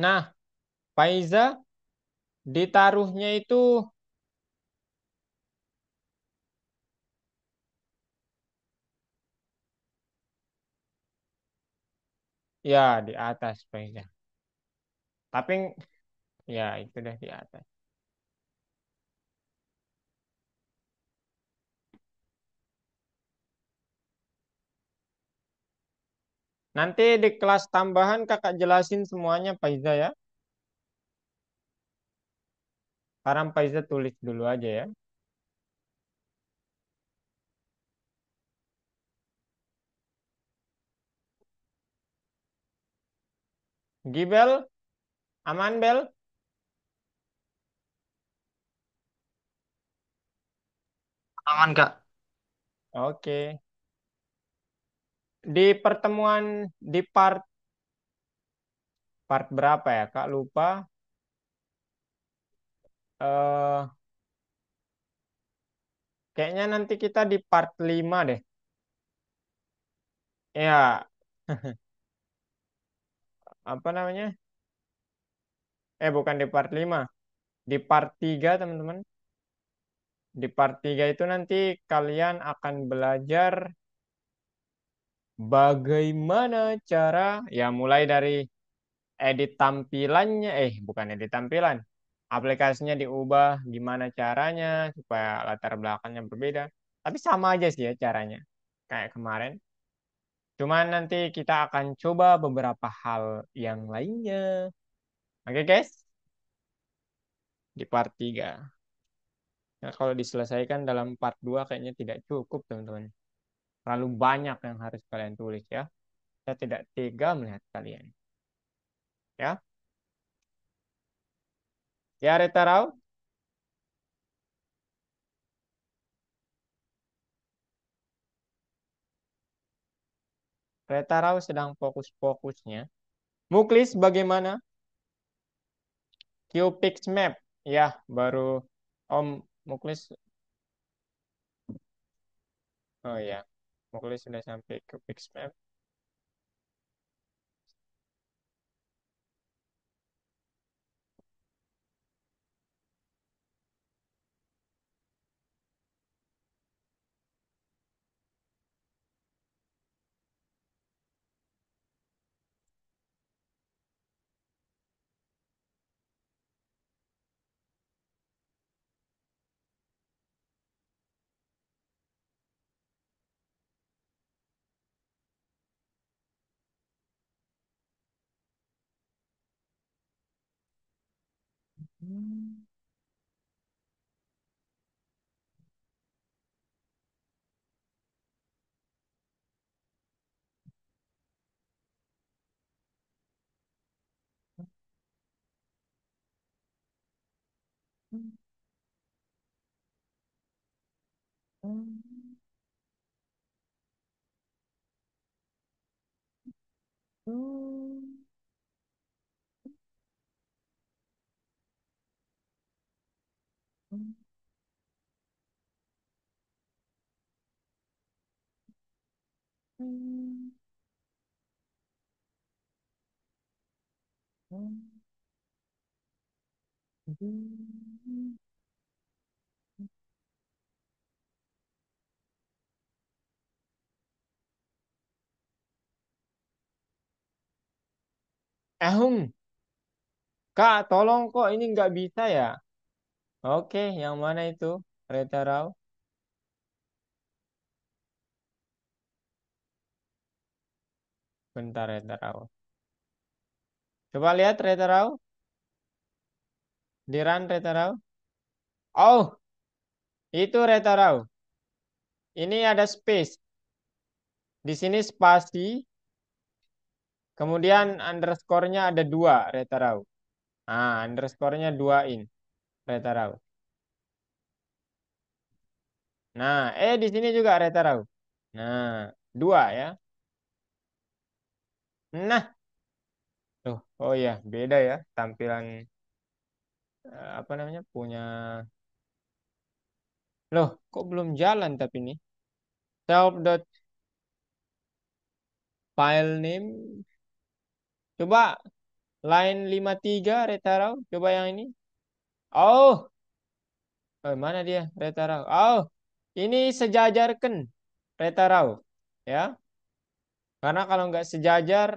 Nah, Faiza ditaruhnya itu ya di atas Faiza. Tapi ya itu dah di atas. Nanti di kelas tambahan kakak jelasin semuanya Faiza ya. Sekarang Faiza tulis dulu aja ya. Gibel, aman Bel? Aman, Kak. Oke. Di pertemuan di part berapa ya Kak? Lupa. Eh kayaknya nanti kita di part 5 deh. Ya, apa namanya? Bukan di part 5, di part 3 teman-teman. Di part 3 itu nanti kalian akan belajar bagaimana cara ya mulai dari edit tampilannya, bukan edit tampilan. Aplikasinya diubah gimana caranya supaya latar belakangnya berbeda. Tapi sama aja sih ya caranya. Kayak kemarin. Cuman nanti kita akan coba beberapa hal yang lainnya. Oke guys, di part 3. Nah, kalau diselesaikan dalam part 2 kayaknya tidak cukup teman-teman. Terlalu banyak yang harus kalian tulis ya. Saya tidak tega melihat kalian. Ya, ya Reta Rau. Reta Rau sedang fokus-fokusnya. Muklis bagaimana? QPix Map. Ya, baru Om Muklis. Oh ya, Muklis sudah sampai QPix Map. Ahum. Kak, tolong kok ini nggak bisa ya? Oke, yang mana itu? Retarau. Bentar, Retarau. Coba lihat Retarau. Di run Retarau. Oh, itu Retarau. Ini ada space. Di sini spasi. Kemudian underscore-nya ada dua, Retarau. Ah, underscore-nya dua in, Retarau. Nah, di sini juga Retarau. Nah, dua ya. Nah, oh ya, beda ya tampilan apa namanya punya. Loh, kok belum jalan tapi ini? Self.file name. Coba line 53 Retarau. Coba yang ini. Oh, mana dia Retarau? Oh, ini sejajarkan Retarau. Ya, karena kalau nggak sejajar,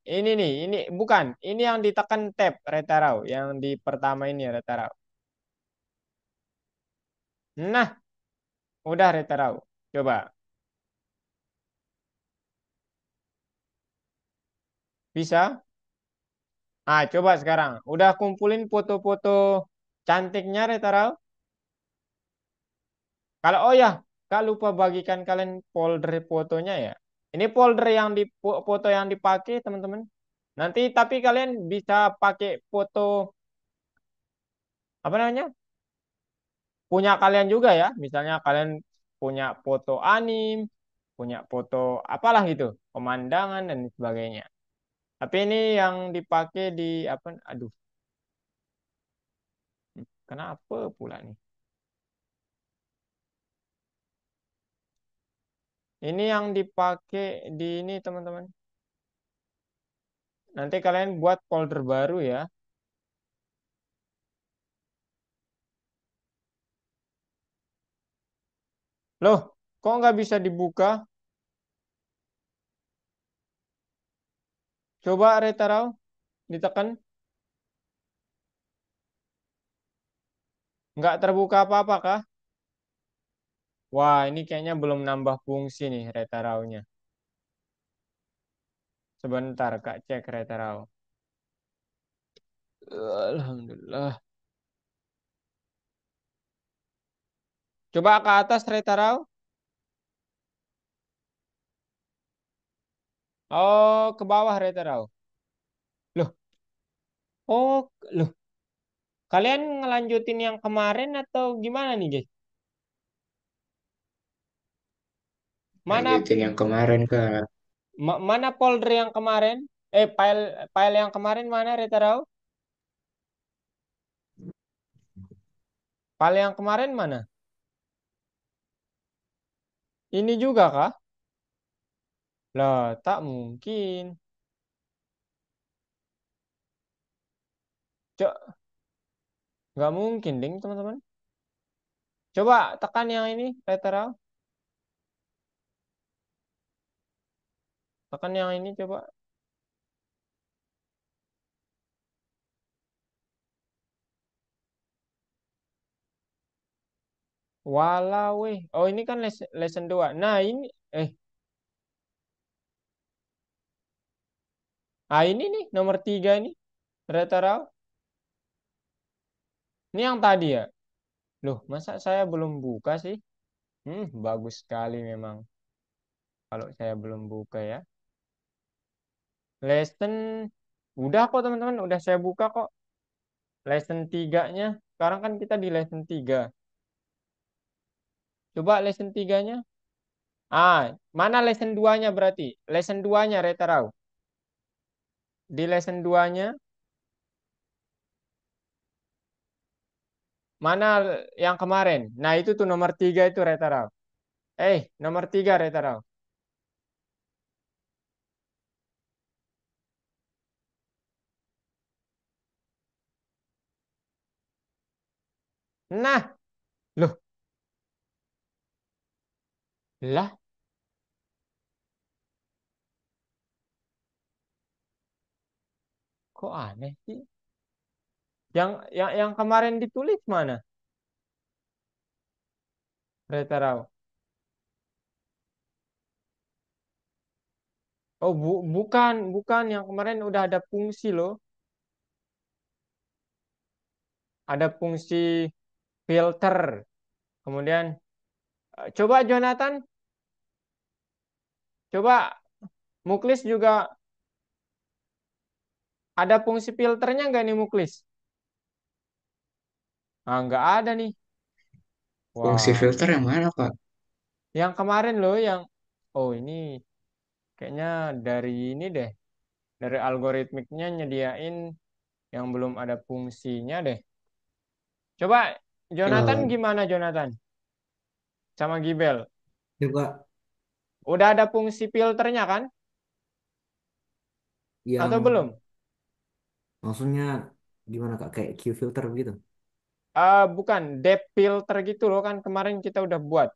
ini nih, ini bukan. Ini yang ditekan tab Retarau. Yang di pertama ini Retarau. Nah, udah Retarau. Coba. Bisa? Ah, coba sekarang. Udah kumpulin foto-foto cantiknya, Retarau? Kalau oh ya, Kak lupa bagikan kalian folder fotonya ya. Ini folder yang di foto yang dipakai, teman-teman. Nanti tapi kalian bisa pakai foto apa namanya? Punya kalian juga ya. Misalnya kalian punya foto anim, punya foto apalah gitu, pemandangan dan sebagainya. Tapi ini yang dipakai di apa? Aduh, kenapa pula nih? Ini yang dipakai di ini teman-teman. Nanti kalian buat folder baru ya. Loh, kok nggak bisa dibuka? Coba Retarau, ditekan. Nggak terbuka apa-apa kah? Wah, ini kayaknya belum nambah fungsi nih Retaraunya. Sebentar, Kak, cek Retarau. Alhamdulillah. Coba ke atas Retarau. Oh, ke bawah Retarau. Loh, oh, loh. Kalian ngelanjutin yang kemarin atau gimana nih, guys? Mana Lanjutin yang kemarin, Kak. mana folder yang kemarin? File file yang kemarin mana Retarau? File yang kemarin mana? Ini juga kah? Lah, tak mungkin. Cok, nggak mungkin, ding, teman-teman. Coba tekan yang ini, lateral. Tekan yang ini, coba. Walau, weh. Oh, ini kan lesson 2. Nah, ini, ini nih, nomor 3 ini. Lateral. Ini yang tadi ya. Loh, masa saya belum buka sih? Bagus sekali memang. Kalau saya belum buka ya. Lesson, udah kok teman-teman. Udah saya buka kok. Lesson 3-nya. Sekarang kan kita di lesson 3. Coba lesson 3-nya. Mana lesson 2-nya berarti? Lesson 2-nya Retarau. Di lesson 2-nya, mana yang kemarin? Nah, itu tuh nomor 3 itu Retarau. Nomor 3 Retarau. Nah, loh, lah, Kok aneh sih? Yang kemarin ditulis mana? Retarau. Oh, bukan, bukan. Yang kemarin udah ada fungsi loh. Ada fungsi filter. Kemudian, coba Jonathan, coba Muklis juga ada fungsi filternya nggak nih Muklis? Ah, nggak ada nih. Fungsi Wah, filter yang mana, Pak? yang kemarin loh yang, oh ini kayaknya dari ini deh, dari algoritmiknya nyediain yang belum ada fungsinya deh. Coba Jonathan Eh, gimana Jonathan? Sama Gibel. Coba Udah ada fungsi filternya kan? yang Atau belum? maksudnya gimana Kak? Kayak Q filter gitu. Bukan, depth filter gitu loh kan kemarin kita udah buat.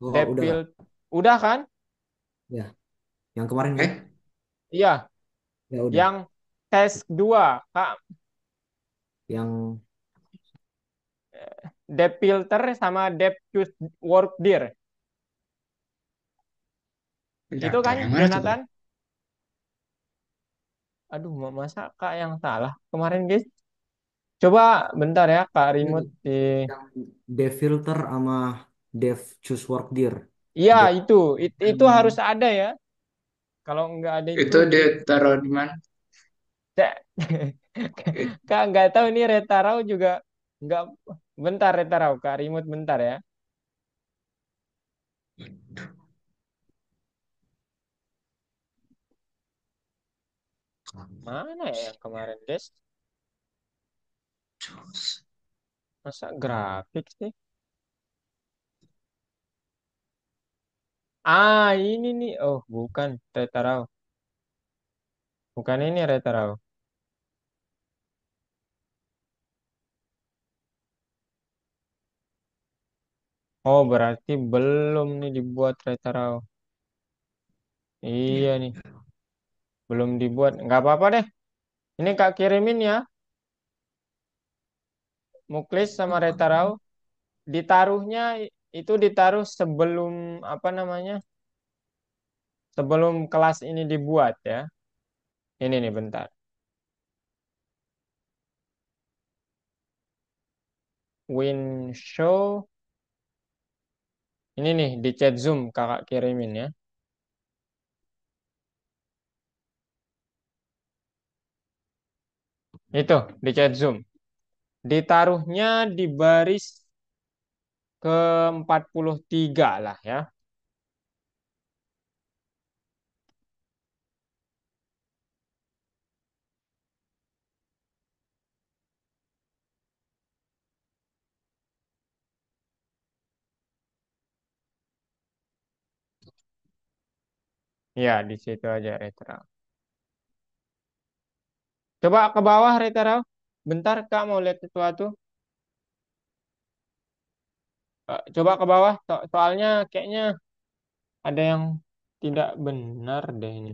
Oh, Depth udah Kak. filter. Udah kan? Ya, yang kemarin kan? eh, Iya, Ya udah. yang tes 2 Kak. Yang Depth filter sama depth choose work dir. Itu bentar, kan yang mana tuh, Pak? Jonathan? Aduh, masa Kak yang salah kemarin guys? Coba bentar ya Kak ini remote di. yang dev filter sama dev choose work dir. Iya Dev itu harus ada ya. Kalau nggak ada itu, Itu dia taruh di mana? Cek. Kak nggak tahu ini Retarau juga nggak. Bentar Retarau Kak remote bentar ya. Mana ya yang kemarin guys? Masa grafik sih? Ah ini nih. Oh bukan Retarau. Bukan ini Retarau. Oh berarti belum nih dibuat Retarau. Iya nih. Belum dibuat. Nggak apa-apa deh. Ini Kak kirimin ya. Muklis sama Retarau. Ditaruhnya itu ditaruh sebelum apa namanya? Sebelum kelas ini dibuat ya. Ini nih bentar. Win show. Ini nih di chat Zoom kakak kirimin ya. Itu di chat Zoom. Ditaruhnya di baris ke 43 lah ya. Ya di situ aja retro. Coba ke bawah retro. Bentar kak mau lihat sesuatu. Coba ke bawah. Soalnya kayaknya ada yang tidak benar deh ini.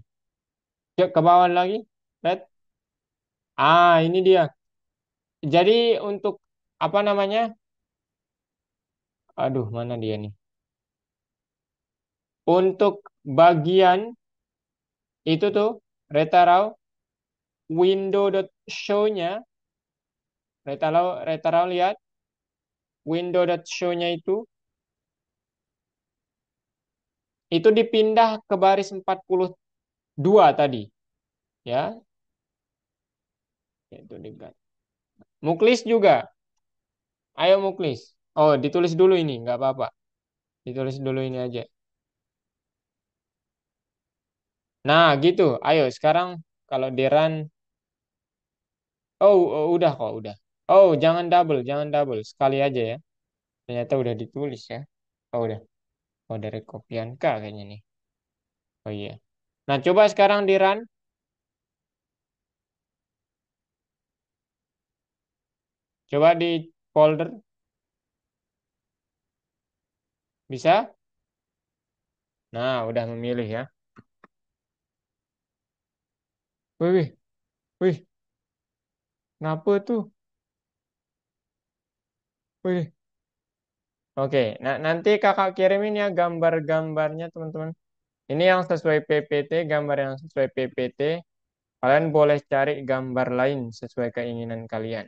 Cek ke bawah lagi. Red. Ah ini dia. Jadi untuk apa namanya? Aduh mana dia nih? Untuk bagian itu tuh Retarau window.show-nya Retarau lihat window.show-nya itu dipindah ke baris 42 tadi ya itu diganti. Muklis juga ayo Muklis oh ditulis dulu ini nggak apa-apa ditulis dulu ini aja nah gitu ayo sekarang kalau di run udah kok udah jangan double sekali aja ya ternyata udah ditulis ya udah dari kopian K kayaknya nih oh iya nah coba sekarang di run coba di folder bisa nah udah memilih ya wih wih wih Kenapa tuh? Wih. Oke, nah nanti kakak kirimin ya gambar-gambarnya teman-teman. Ini yang sesuai PPT, gambar yang sesuai PPT. Kalian boleh cari gambar lain sesuai keinginan kalian.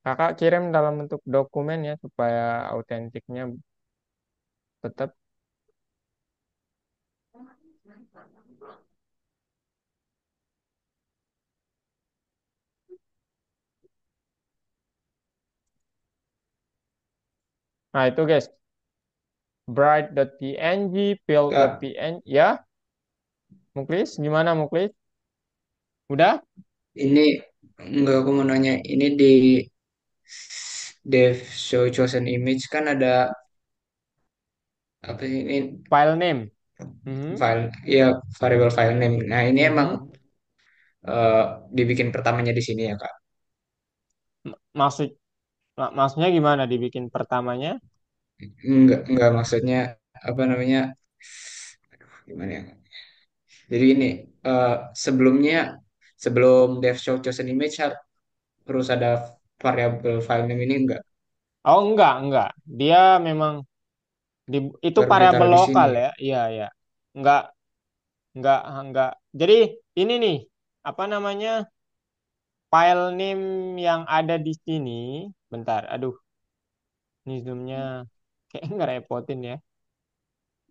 Kakak kirim dalam bentuk dokumen ya supaya autentiknya tetap. Nah itu guys, bright.png, Kak, build.png, ya. Muklis, gimana Muklis? Udah? ini enggak, aku mau nanya, ini di dev show chosen image kan ada apa sih ini, File name. Mhm, file ya, variable file name. Nah, ini emang mhm. eh, dibikin pertamanya di sini ya, Kak? Maksud maksudnya gimana dibikin pertamanya? Enggak maksudnya apa namanya? Gimana ya? Jadi ini eh, sebelumnya sebelum dev show chosen image harus ada variable file name ini enggak? Oh enggak. Dia memang di, itu Baru variabel ditaruh di sini lokal ya. ya. Iya, iya. Enggak, enggak. Jadi ini nih, apa namanya? File name yang ada di sini. Bentar, aduh, ini zoomnya kayak ngerepotin ya.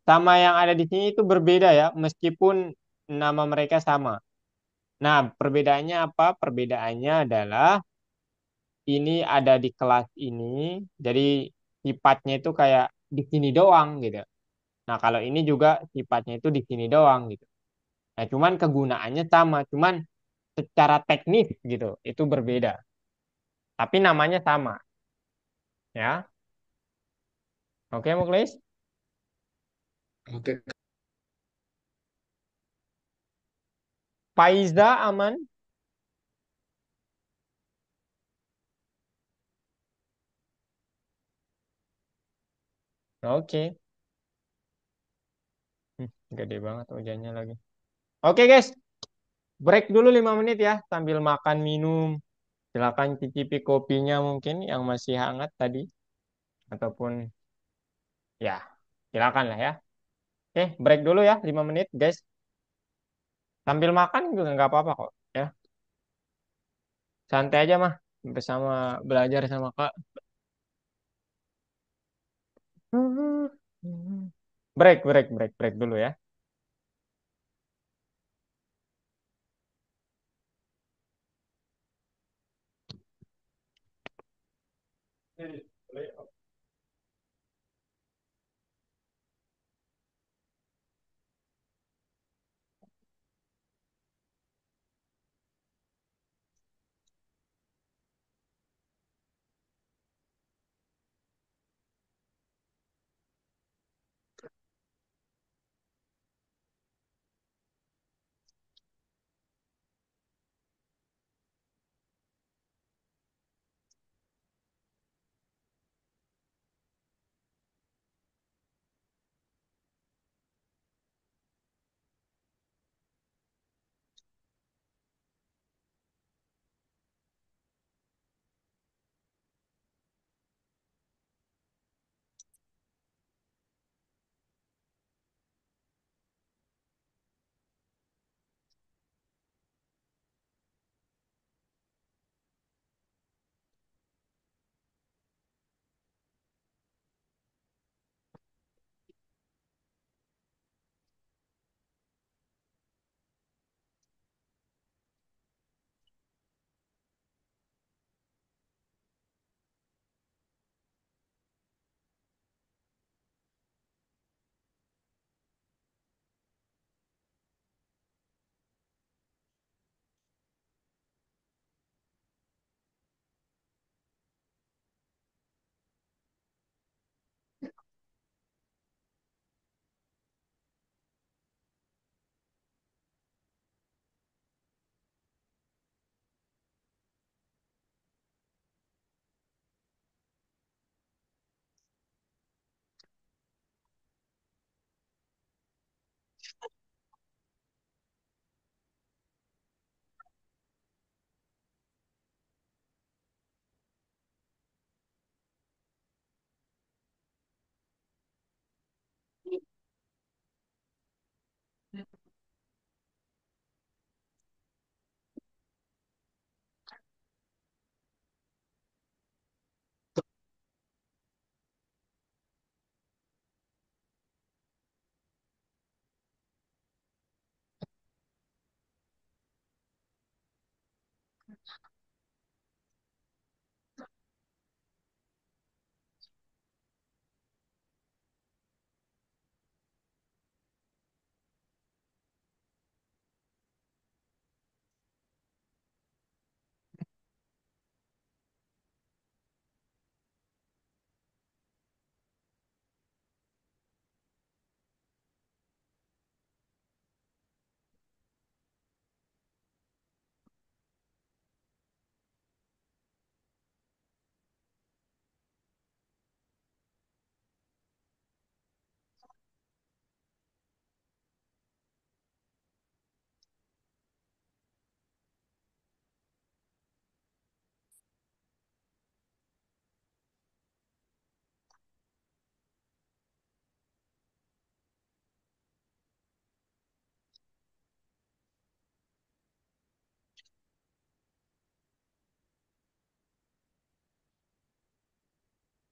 Sama yang ada di sini itu berbeda ya, meskipun nama mereka sama. Nah, perbedaannya apa? Perbedaannya adalah ini ada di kelas ini, jadi sifatnya itu kayak di sini doang gitu. Nah, kalau ini juga sifatnya itu di sini doang gitu. Nah, cuman kegunaannya sama, cuman secara teknis gitu, itu berbeda. Tapi namanya sama, ya. Oke, Muklis? Oke. Faiza aman? Oke. Gede banget hujannya lagi. Oke, guys. Break dulu 5 menit ya, sambil makan minum. Silakan cicipi kopinya mungkin yang masih hangat tadi. Ataupun ya, silakan lah ya. Oke, break dulu ya, 5 menit, guys. Sambil makan juga nggak apa-apa kok. Ya, santai aja mah. Bersama belajar sama Kak. Break dulu ya.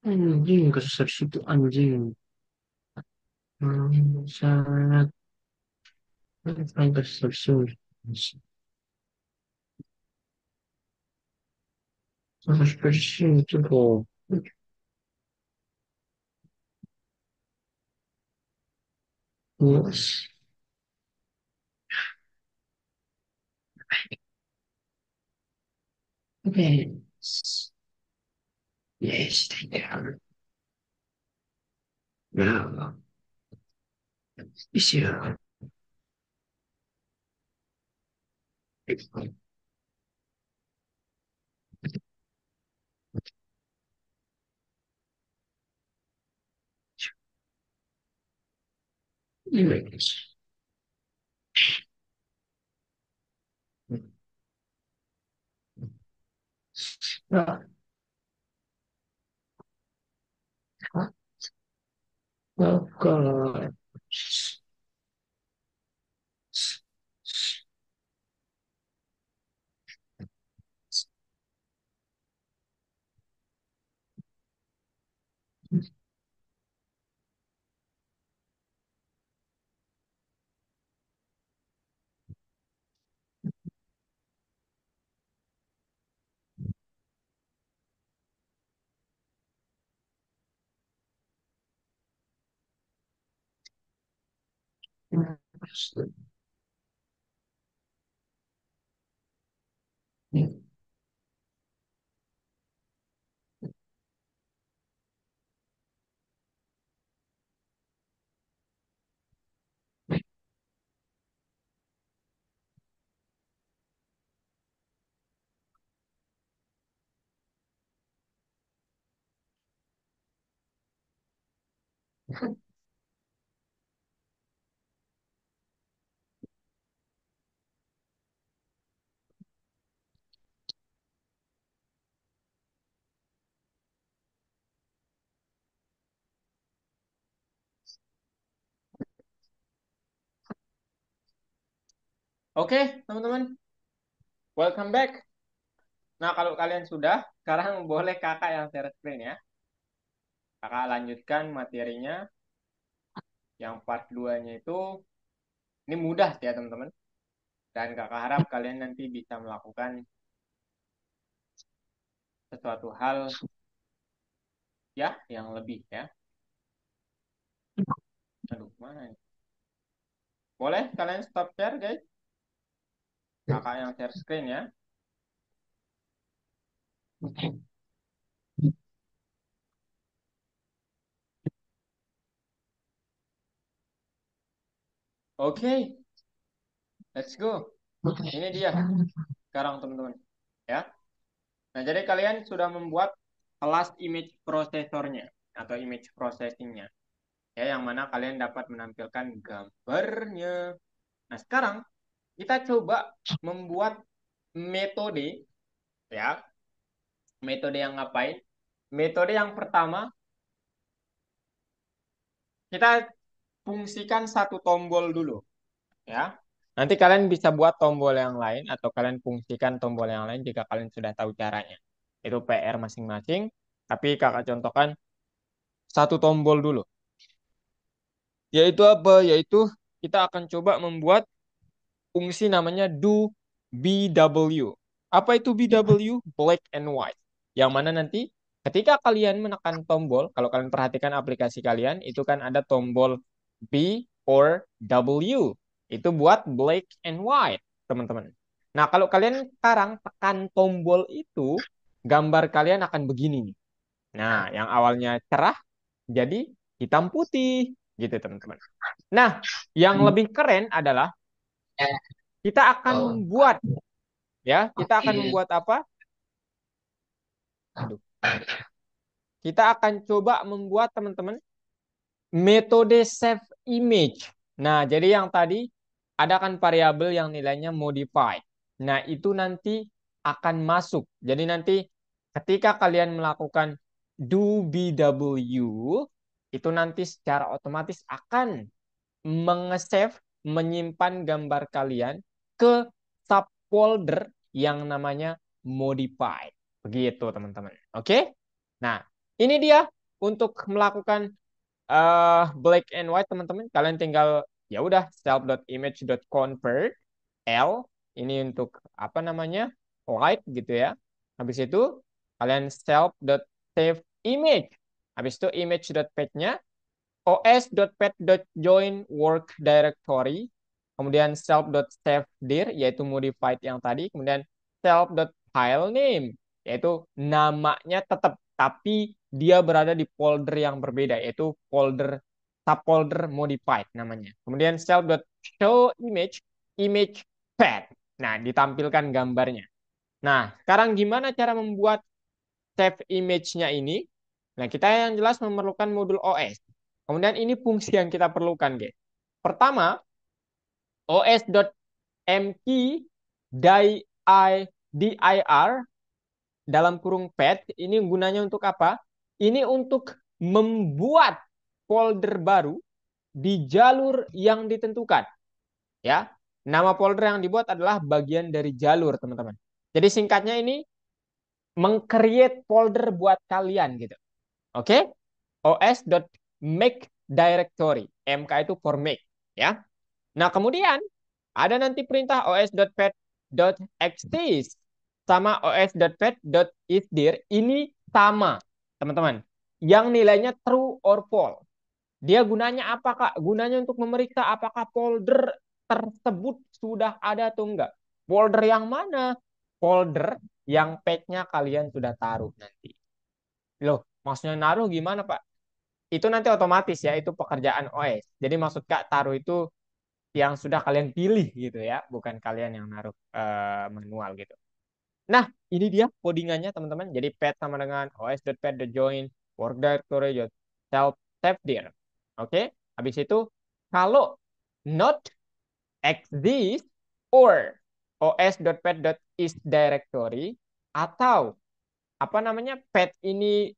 Anjing, kasus itu anjing. Sangat kasus itu kok. Yes. Yes. Yes, they are. Now, this year, image. Oh God. Oke, teman-teman, welcome back. Nah, kalau kalian sudah, sekarang boleh kakak yang share screen ya. Kakak lanjutkan materinya. Yang part 2-nya itu, ini mudah sih ya teman-teman. Dan kakak harap kalian nanti bisa melakukan sesuatu hal ya yang lebih ya. Aduh, mana ini? Boleh kalian stop share guys. Kakak yang share screen ya. Oke, let's go. Ini dia sekarang teman-teman ya. Nah, jadi kalian sudah membuat kelas image prosesornya atau image processingnya ya, yang mana kalian dapat menampilkan gambarnya. Nah, sekarang kita coba membuat metode ya. Metode yang ngapain? Metode yang pertama, kita fungsikan satu tombol dulu ya. Nanti kalian bisa buat tombol yang lain atau kalian fungsikan tombol yang lain jika kalian sudah tahu caranya. Itu PR masing-masing, tapi kakak contohkan satu tombol dulu. Yaitu apa? Yaitu kita akan coba membuat fungsi namanya do BW. Apa itu BW? Black and white. Yang mana nanti ketika kalian menekan tombol, kalau kalian perhatikan aplikasi kalian, itu kan ada tombol B or W. Itu buat black and white, teman-teman. Nah, kalau kalian sekarang tekan tombol itu, gambar kalian akan begini nih. Nah, yang awalnya cerah jadi hitam putih, gitu, teman-teman. Nah, yang lebih keren adalah kita akan membuat, ya, kita akan membuat apa? Aduh. Kita akan coba membuat, teman-teman, metode save image. Nah, jadi yang tadi ada kan variabel yang nilainya modified. Nah, itu nanti akan masuk. Jadi nanti ketika kalian melakukan do BW, itu nanti secara otomatis akan mengesave, menyimpan gambar kalian ke subfolder yang namanya modified. Begitu, teman-teman. Oke? Nah, ini dia untuk melakukan black and white, teman-teman. Kalian tinggal ya udah self.image.convert L ini untuk apa namanya? Light gitu ya. Habis itu kalian self.save image. Habis itu image.path-nya os.pet.join work directory, kemudian self.savedir yaitu modified yang tadi, kemudian self.file name yaitu namanya tetap tapi dia berada di folder yang berbeda yaitu folder subfolder modified namanya. Kemudian self.show image image path. Nah, ditampilkan gambarnya. Nah, sekarang gimana cara membuat save image-nya ini? Nah, kita yang jelas memerlukan modul OS. Kemudian ini fungsi yang kita perlukan, guys. Pertama, os.mkey dir dalam kurung path ini gunanya untuk apa? Ini untuk membuat folder baru di jalur yang ditentukan. Ya, nama folder yang dibuat adalah bagian dari jalur, teman-teman. Jadi singkatnya ini meng-create folder buat kalian gitu. Oke? os.make directory. MK itu for make, ya. Nah, kemudian ada nanti perintah os.pet.exist sama os.pet.isdir ini sama, teman-teman. Yang nilainya true or false. Dia gunanya apa, Kak? Gunanya untuk memeriksa apakah folder tersebut sudah ada atau enggak. Folder yang mana? Folder yang path-nya kalian sudah taruh nanti. Loh, maksudnya naruh gimana, Pak? Itu nanti otomatis ya, itu pekerjaan OS. Jadi maksud Kak taruh itu yang sudah kalian pilih gitu ya, bukan kalian yang naruh manual gitu. Nah, ini dia codingannya, teman-teman. Jadi path sama dengan os.path.join work directory self save dir. Oke, habis itu kalau not exist or os.path.is directory atau apa namanya path ini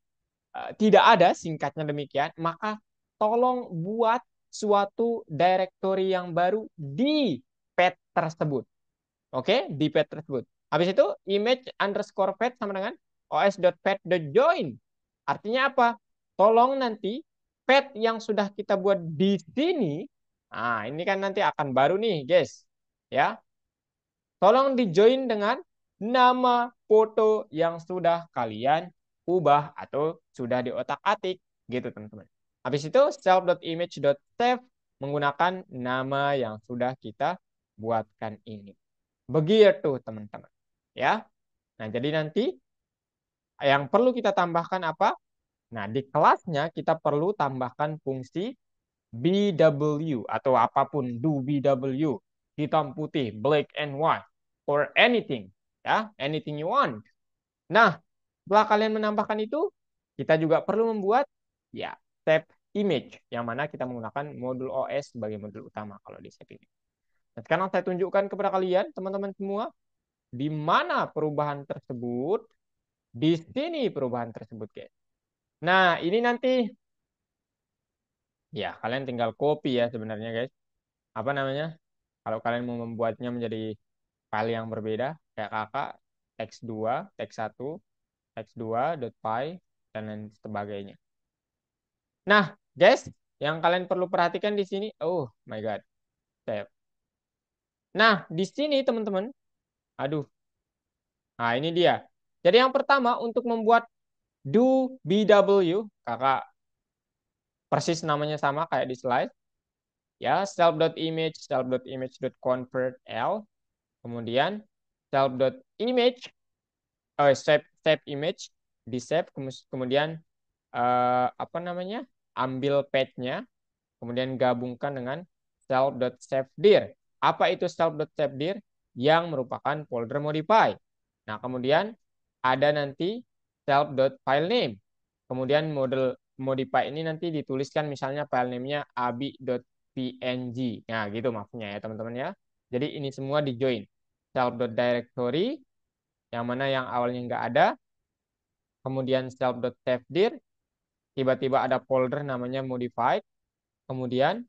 tidak ada, singkatnya demikian, maka tolong buat suatu directory yang baru di path tersebut. Oke, di path tersebut. Habis itu image underscore path sama dengan os.path.join. Artinya apa? Tolong nanti path yang sudah kita buat di sini, nah ini kan nanti akan baru nih, guys. Ya, tolong di join dengan nama foto yang sudah kalian ubah atau sudah diotak-atik gitu, teman-teman. Habis itu self.image.save menggunakan nama yang sudah kita buatkan ini. Begitu, teman-teman. Ya. Nah, jadi nanti yang perlu kita tambahkan apa? Nah, di kelasnya kita perlu tambahkan fungsi BW atau apapun do BW, hitam putih, black and white, or anything, ya, anything you want. Nah, setelah kalian menambahkan itu, kita juga perlu membuat ya save image yang mana kita menggunakan modul OS sebagai modul utama kalau di save image. Nah, sekarang saya tunjukkan kepada kalian, teman-teman semua, di mana perubahan tersebut. Di sini perubahan tersebut, guys. Nah, ini nanti ya kalian tinggal copy ya sebenarnya, guys. Apa namanya? Kalau kalian mau membuatnya menjadi file yang berbeda, kayak kakak, teks2, teks1, teks2.py, dan lain sebagainya. Nah, guys, yang kalian perlu perhatikan di sini, oh my god, save. Nah, di sini teman-teman, aduh, Nah, ini dia. Jadi yang pertama untuk membuat do BW, kakak persis namanya sama kayak di slide. Ya, self.image, self.image.convert L, kemudian self.image, save image, di save, kemudian apa namanya, ambil path-nya, kemudian gabungkan dengan self.savedir. Apa itu self.savedir? Yang merupakan folder modify. Nah, kemudian ada nanti self.filename. Kemudian model modify ini nanti dituliskan misalnya filename-nya abi.png. Nah, gitu maksudnya ya teman-teman ya. Jadi ini semua di join. Self.directory, yang mana yang awalnya nggak ada. Kemudian self.savedir, tiba-tiba ada folder namanya modified. Kemudian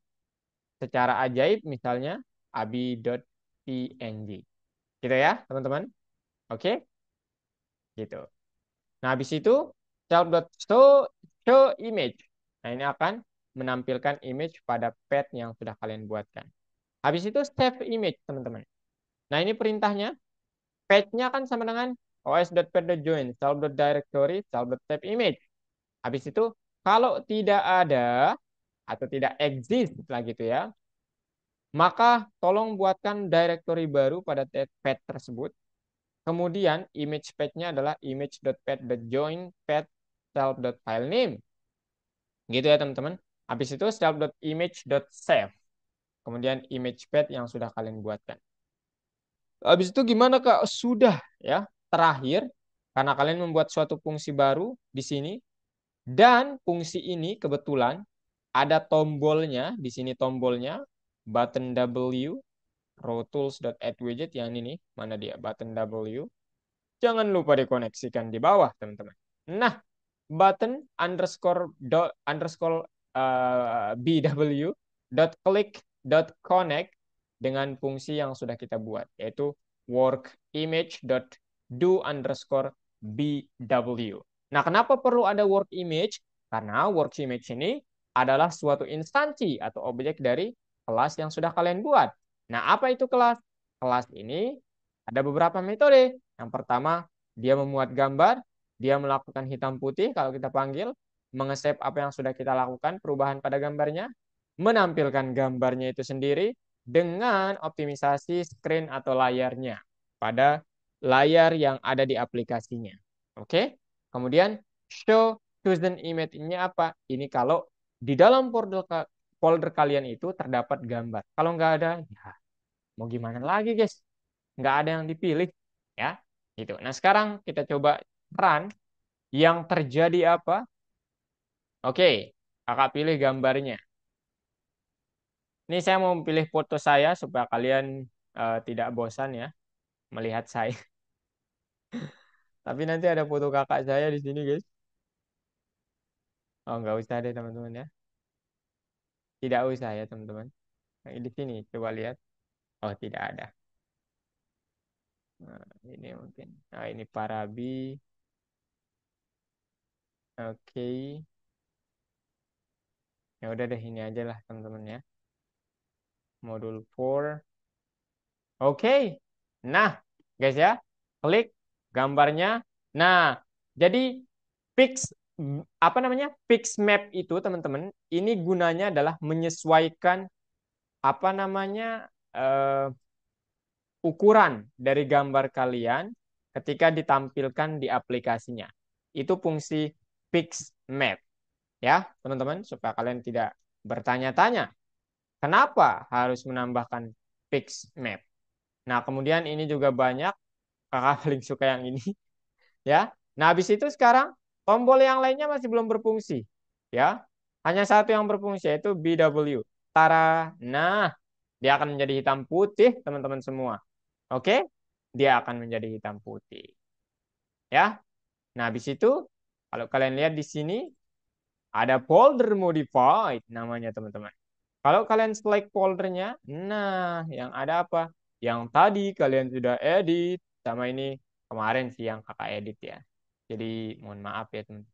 secara ajaib misalnya abi.png. Gitu ya, teman-teman. Oke, gitu. Nah, habis itu self.show image. Nah, ini akan menampilkan image pada path yang sudah kalian buatkan. Habis itu save image, teman-teman. Nah, ini perintahnya. Path-nya kan sama dengan os.path.join, self.directory, self.save image. Habis itu, kalau tidak ada atau tidak exist lah gitu ya, maka tolong buatkan directory baru pada path tersebut. Kemudian image path-nya adalah image.path.join path self.filename. Gitu ya teman-teman. Habis itu self.image.save. Kemudian image path yang sudah kalian buatkan. Habis itu gimana Kak? Sudah ya. Terakhir, karena kalian membuat suatu fungsi baru di sini. Dan fungsi ini kebetulan ada tombolnya. Di sini tombolnya. Button W. rowtools.add-widget yang ini. Mana dia? Button W. Jangan lupa dikoneksikan di bawah teman-teman. Nah, button underscore bw dot click dot connect dengan fungsi yang sudah kita buat, yaitu work image dot do underscore bw. Nah, kenapa perlu ada work image? Karena work image ini adalah suatu instansi atau objek dari kelas yang sudah kalian buat. Nah, apa itu kelas? Kelas ini ada beberapa metode. Yang pertama, dia memuat gambar, dia melakukan hitam putih kalau kita panggil, mengesep apa yang sudah kita lakukan, perubahan pada gambarnya, menampilkan gambarnya itu sendiri dengan optimisasi screen atau layarnya pada layar yang ada di aplikasinya. Oke? Kemudian show chosen image ini apa? Ini kalau di dalam folder kalian itu terdapat gambar. Kalau nggak ada, ya mau gimana lagi guys? Nggak ada yang dipilih. Ya, gitu. Nah, sekarang kita coba run. Yang terjadi apa? Oke, kakak pilih gambarnya. Ini saya mau pilih foto saya supaya kalian tidak bosan ya melihat saya. Tapi nanti ada foto kakak saya di sini, guys. Oh, nggak usah deh, teman-teman ya. Tidak usah ya, teman-teman. Nah, di sini, coba lihat. Oh, tidak ada. Nah, ini mungkin. Nah, ini Parabi. Oke. Ya udah deh, ini aja lah, teman-teman ya. Modul 4. Oke. Nah, guys ya, klik gambarnya. Nah, jadi fix apa namanya? Fix map itu, teman-teman, ini gunanya adalah menyesuaikan apa namanya? Ukuran dari gambar kalian ketika ditampilkan di aplikasinya. Itu fungsi fix map. Ya, teman-teman, supaya kalian tidak bertanya-tanya, kenapa harus menambahkan fix map? Nah, kemudian ini juga banyak, kakak paling suka yang ini. Ya, nah habis itu sekarang tombol yang lainnya masih belum berfungsi. Ya, hanya satu yang berfungsi, yaitu BW. Tara, nah, dia akan menjadi hitam putih, teman-teman semua. Oke, dia akan menjadi hitam putih. Ya, nah habis itu, kalau kalian lihat di sini, ada folder modified namanya, teman-teman. Kalau kalian select foldernya, nah yang ada apa? Yang tadi kalian sudah edit, sama ini kemarin sih yang kakak edit ya. Jadi mohon maaf ya teman.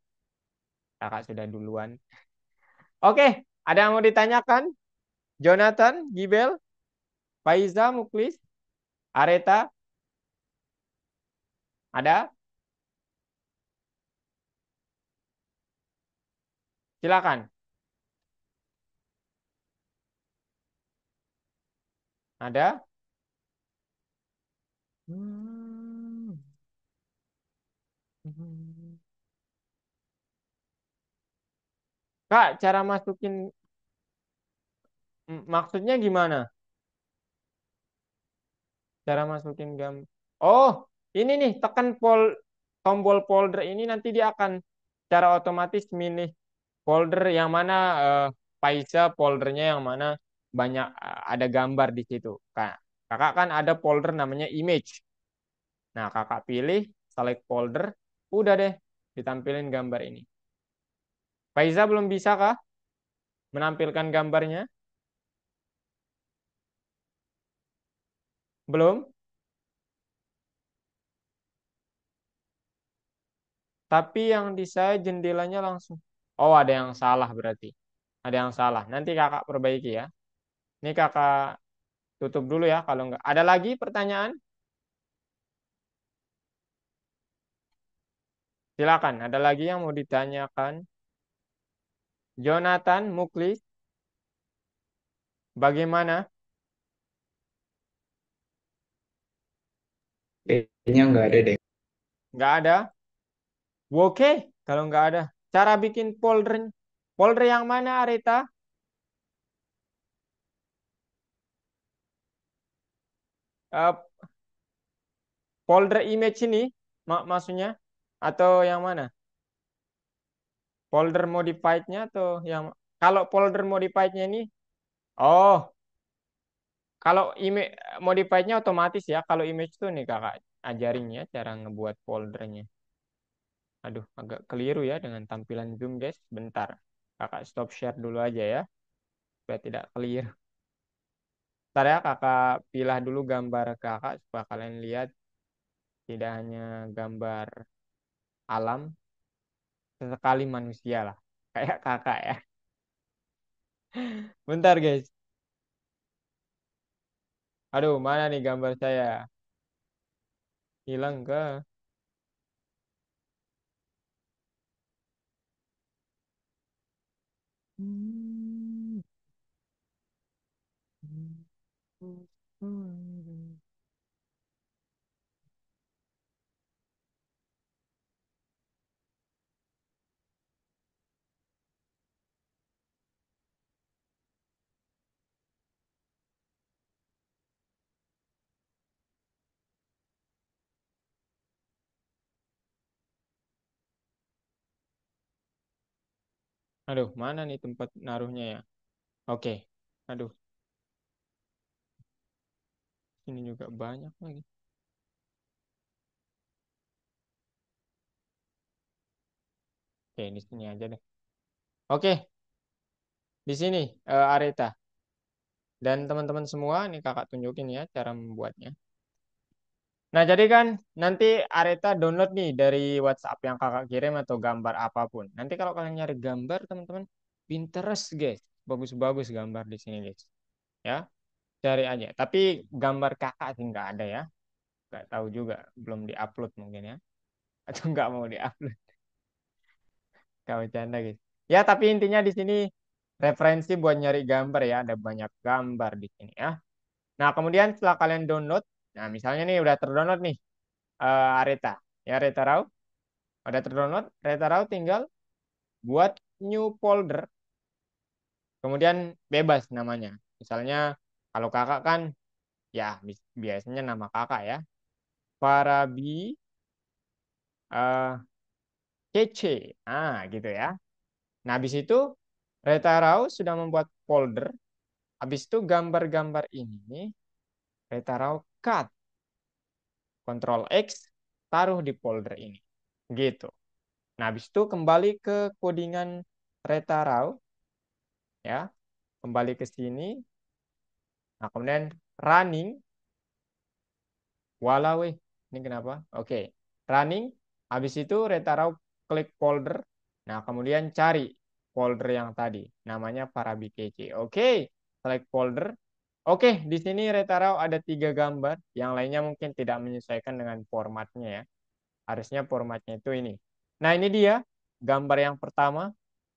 Kakak sudah duluan. Oke, ada yang mau ditanyakan? Jonathan, Gibel, Faiza, Muklis, Areta, Ada? Silakan. Ada? Hmm. Kak, cara masukin maksudnya gimana? Cara masukin gambar. Oh, ini nih tekan tombol folder ini nanti dia akan secara otomatis milih folder yang mana Paisa foldernya yang mana banyak ada gambar di situ. Kakak kan ada folder namanya image. Nah, kakak pilih select folder, udah deh ditampilin gambar ini. Faiza belum bisa kah menampilkan gambarnya? Belum? Tapi yang di saya jendelanya langsung. Oh, ada yang salah berarti. Ada yang salah. Nanti kakak perbaiki ya. Ini kakak tutup dulu ya kalau enggak. Ada lagi pertanyaan? Silakan. Ada lagi yang mau ditanyakan? Jonathan Muklis, bagaimana? Kayaknya nggak ada deh. Enggak ada? Oke, kalau enggak ada. Cara bikin folder. Folder yang mana, Arita? Eh, folder image ini maksudnya? Atau yang mana? Folder modified-nya atau yang kalau folder modified-nya ini? Oh, kalau image modified-nya otomatis ya. Kalau image tuh nih kakak ajarin ya cara ngebuat foldernya. Aduh, agak keliru ya dengan tampilan Zoom guys. Bentar, kakak stop share dulu aja ya, supaya tidak keliru. Ntar ya kakak pilah dulu gambar kakak supaya kalian lihat tidak hanya gambar alam, sesekali manusia lah. Kayak kakak ya. Bentar guys. Aduh, mana nih gambar saya? Hilang ke? Aduh, mana nih tempat naruhnya ya? Oke. Aduh, ini juga banyak lagi. Oke, di sini aja deh. Oke, di sini Areta. Dan teman-teman semua, ini kakak tunjukin ya cara membuatnya. Nah, jadi kan nanti Areta download nih dari WhatsApp yang kakak kirim atau gambar apapun. Nanti kalau kalian nyari gambar, teman-teman, Pinterest, guys. Bagus-bagus gambar di sini, guys. Ya, cari aja. Tapi gambar kakak sih nggak ada ya. Nggak tahu juga, belum diupload mungkin ya. Atau nggak mau diupload. Gak bercanda, guys. Ya, tapi intinya di sini referensi buat nyari gambar ya. Ada banyak gambar di sini ya. Nah, kemudian setelah kalian download, nah misalnya nih udah terdownload nih Areta. Ya, Areta Raw. Udah terdownload, Areta Raw tinggal buat new folder. Kemudian bebas namanya. Misalnya kalau kakak kan ya biasanya nama kakak ya. Farabi eh Kece. Ah, gitu ya. Nah, habis itu Reta Raw sudah membuat folder. Habis itu gambar-gambar ini Reta Raw cut. Ctrl X, taruh di folder ini. Gitu. Nah, habis itu kembali ke codingan Retaraw, ya. Kembali ke sini. Nah, kemudian running. Walau, ini kenapa? Oke. Running. Habis itu Retaraw klik folder. Nah, kemudian cari folder yang tadi. Namanya Parabikece. Oke. Select folder. Oke, di sini Retaraw ada 3 gambar. Yang lainnya mungkin tidak menyesuaikan dengan formatnya ya. Harusnya formatnya itu ini. Nah, ini dia gambar yang pertama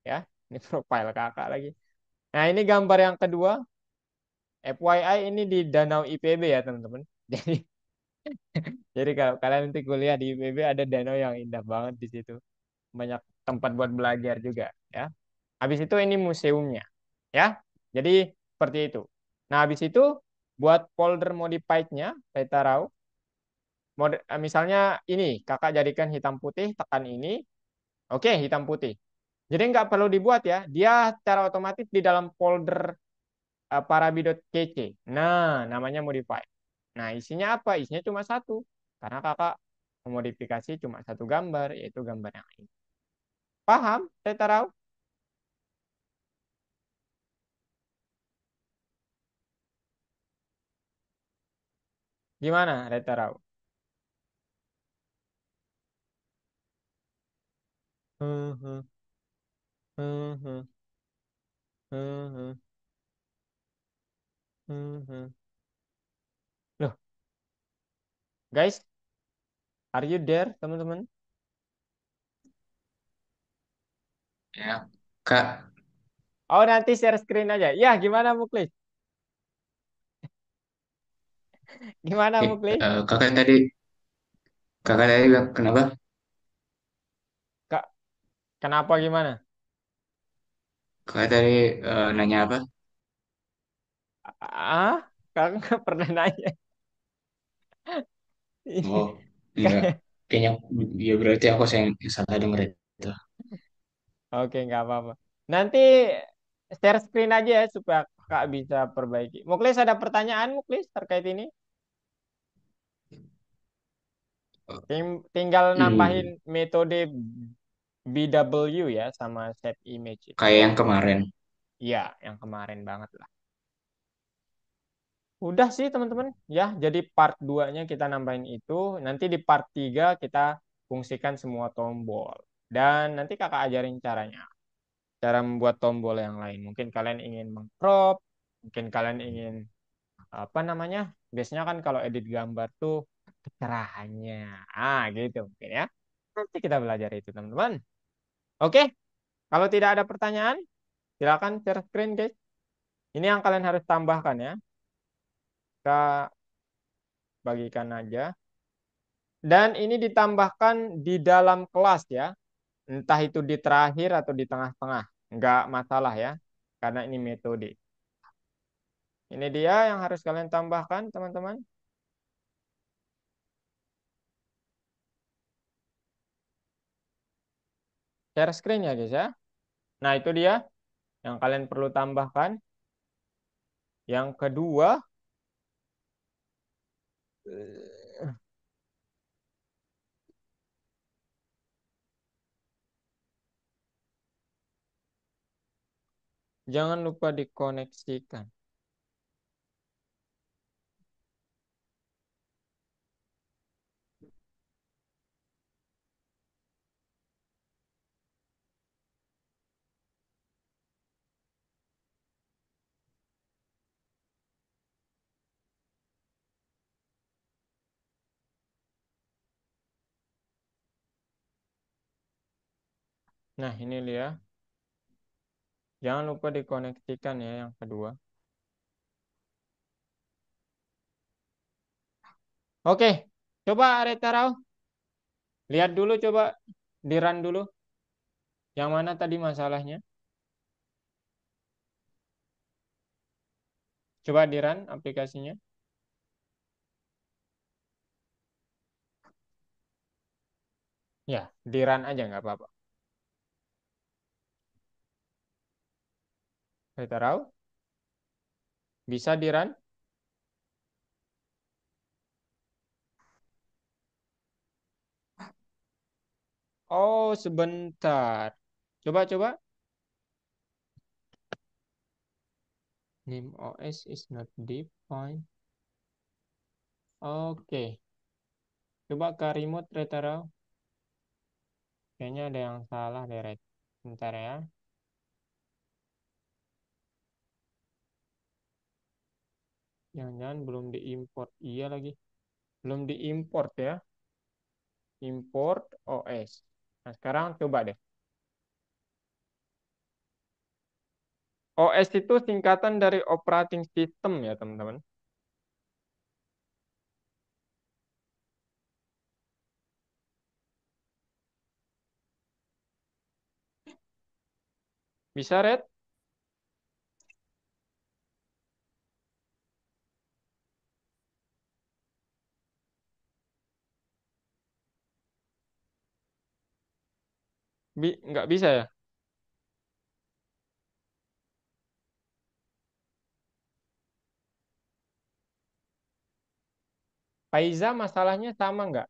ya. Ini profile kakak lagi. Nah, ini gambar yang kedua. FYI ini di Danau IPB ya, teman-teman. Jadi kalau kalian nanti kuliah di IPB ada danau yang indah banget di situ. Banyak tempat buat belajar juga ya. Habis itu ini museumnya ya. Jadi seperti itu. Nah, habis itu buat folder modified-nya, saya taruh misalnya ini kakak jadikan hitam putih, tekan ini, oke hitam putih. Jadi nggak perlu dibuat ya, dia secara otomatis di dalam folder parabi.kc. Nah, namanya modify. Nah, isinya apa? Isinya cuma satu, karena kakak memodifikasi cuma satu gambar, yaitu gambar yang ini. Paham? Saya taruh. Gimana, saya taruh? Hmm, hmm, hmm, hmm, hmm, hmm, hmm, hmm. Loh, guys, are you there, teman-teman? Ya, Kak, Oh, nanti share screen aja. Ya, gimana Muklis? Gimana Muklis? kakak tadi bilang kenapa? Kak, kenapa gimana? Kakak tadi nanya apa? Ah, kakak nggak pernah nanya. Oh, enggak. Kayaknya ya berarti aku yang salah denger itu. Oke, nggak apa-apa. Nanti share screen aja ya supaya Kak bisa perbaiki. Muklis ada pertanyaan Muklis terkait ini? Tinggal nambahin Hmm, metode BW ya sama set image itu. kayak yang kemarin. Iya, yang kemarin banget lah. Udah sih teman-teman. Ya, jadi part 2-nya kita nambahin itu. Nanti di part 3 kita fungsikan semua tombol. Dan nanti kakak ajarin caranya. Cara membuat tombol yang lain. Mungkin kalian ingin mengcrop, mungkin kalian ingin apa namanya? Biasanya kan kalau edit gambar tuh kecerahannya. Ah, gitu mungkin ya. Nanti kita belajar itu, teman-teman. Oke, kalau tidak ada pertanyaan, silakan share screen, guys. Ini yang kalian harus tambahkan ya. Kita bagikan aja. Dan ini ditambahkan di dalam kelas ya. Entah itu di terakhir atau di tengah-tengah. Nggak masalah ya. Karena ini metode. Ini dia yang harus kalian tambahkan, teman-teman. Share screen ya, guys ya. Nah, itu dia yang kalian perlu tambahkan. Yang kedua, jangan lupa dikoneksikan. Nah, ini dia. Jangan lupa dikoneksikan ya yang kedua. Oke, coba Aretaro. Lihat dulu, coba di run dulu. Yang mana tadi masalahnya? Coba di run aplikasinya. Ya, di run aja nggak apa-apa. Aretaro, bisa di run? Oh, sebentar. Coba. Name OS is not defined. Oke. Coba ke remote, Retaro. Kayaknya ada yang salah deh, Ret. Bentar ya. Jangan-jangan belum diimport. Iya lagi. Belum diimport ya. import OS. Nah, sekarang coba deh. OS itu singkatan dari operating system ya, teman-teman. Bisa, Red? Nggak bisa ya? Faiza masalahnya sama nggak?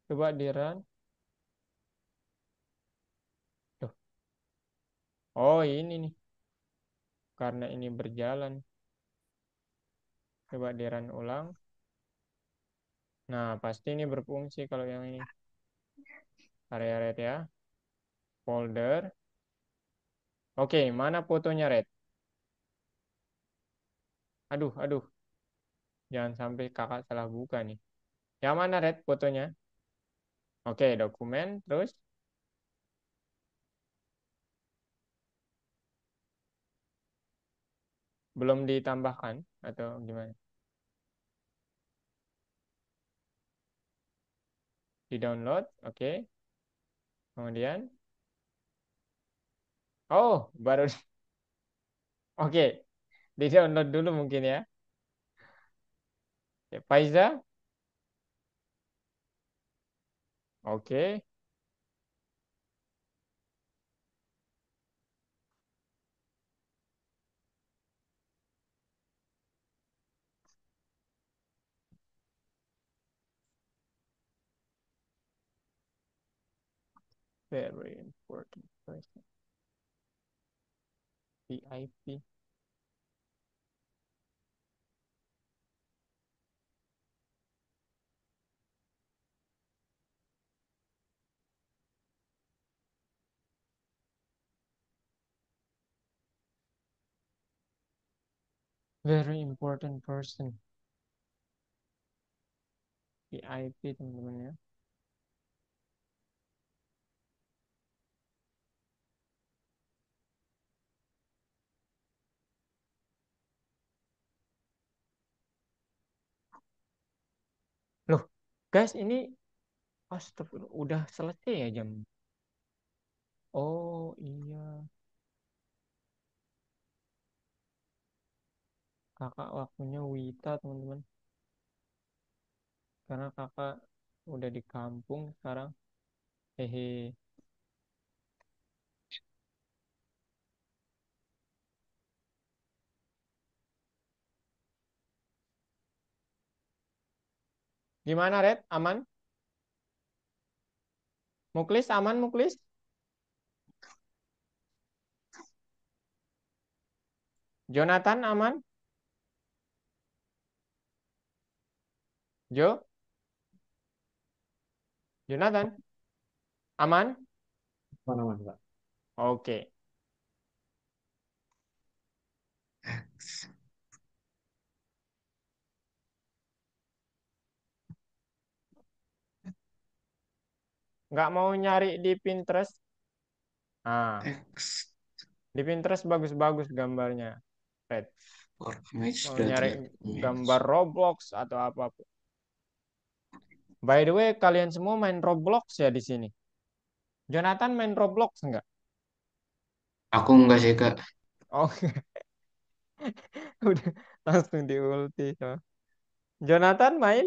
Coba di run. Tuh. Oh, ini nih. Karena ini berjalan. Coba di run ulang. Nah, pasti ini berfungsi kalau yang ini. Area red ya. Folder. Oke, mana fotonya red? Aduh, aduh. Jangan sampai kakak salah buka nih. Yang mana red fotonya? Oke, dokumen. Terus belum ditambahkan atau gimana? Di download. Oke. Kemudian. Oh, baru. Oke. Di download dulu mungkin ya. Ya, Faiza. Oke. Very important person. VIP. Very important person. VIP teman-teman ya. Loh, guys, ini astagfirullah, udah selesai ya jam. Oh iya, kakak waktunya Wita teman-teman. Karena kakak udah di kampung sekarang. Hehe. Gimana Red? Aman? Muklis aman Muklis? Jonathan aman? Jo? Jonathan aman? Mana-mana, Pak. Oke. Nggak mau nyari di Pinterest? Ah, X di Pinterest bagus-bagus gambarnya. Red. for image Mau dot nyari get gambar image. Roblox atau apapun. By the way, kalian semua main Roblox ya di sini? Jonathan main Roblox nggak? Aku enggak sih Kak. Oh, udah langsung di ulti. So. Jonathan main?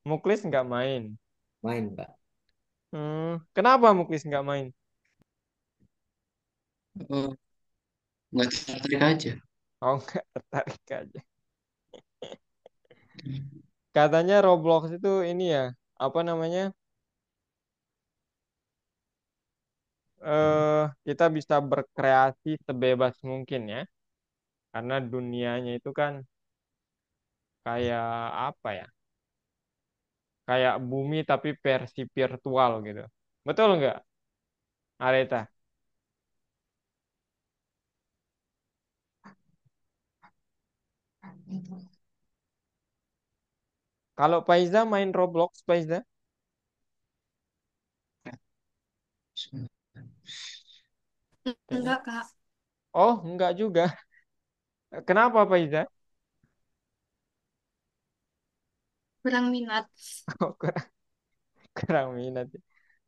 Muklis nggak main. Main, Pak. Kenapa Muklis nggak main? Oh, nggak tertarik aja. Oh, nggak tertarik aja. Katanya Roblox itu ini ya, apa namanya? Kita bisa berkreasi sebebas mungkin ya. Karena dunianya itu kan kayak apa ya? Kayak bumi tapi versi virtual gitu. Betul nggak, Areta? Kalau Faiza main Roblox, Faiza? Enggak, Kak. Oh, enggak juga. Kenapa Faiza? Kurang minat. Oh, kurang minat.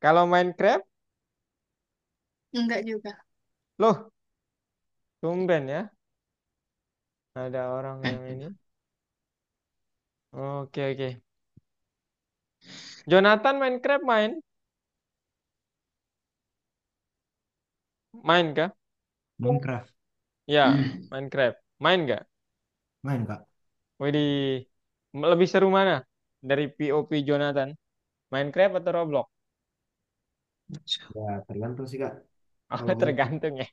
Kalau Minecraft, Enggak juga. loh, tumben ya. Ada orang yang ini. Oke, oke. Jonathan Minecraft main? Main kah? Minecraft. Ya, Minecraft. Main nggak? Main, Kak. Widih, lebih seru mana? Dari POV Jonathan? Minecraft atau Roblox? Ya, tergantung sih, Kak. Oh, Kalau main tergantung ya.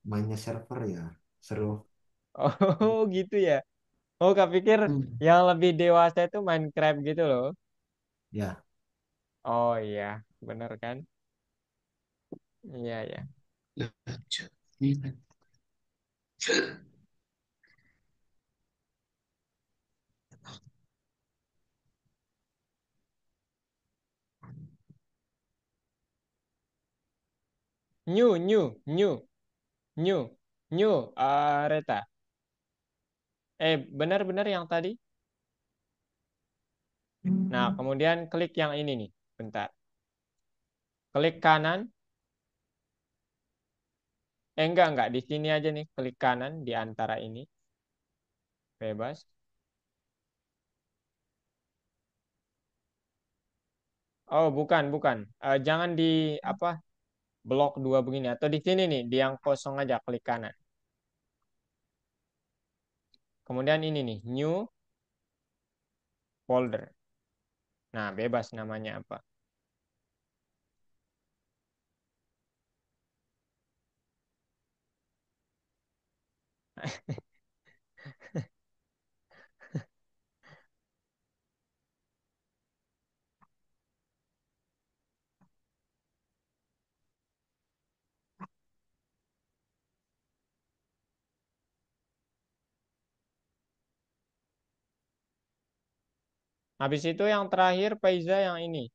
mainnya server ya seru. Oh, gitu ya. Oh, Kak pikir yang lebih dewasa itu Minecraft gitu loh. Ya, Oh iya, bener kan? Iya, ya. New, new, new, Reta. Benar-benar yang tadi. Nah, kemudian klik yang ini nih. Bentar. Klik kanan. Enggak. Di sini aja nih. Klik kanan di antara ini. Bebas. Oh, bukan. Jangan di apa blok dua begini. Atau di sini nih. Di yang kosong aja. Klik kanan. Kemudian ini nih. New folder. Nah, bebas namanya apa. Habis itu yang terakhir Paiza yang ini.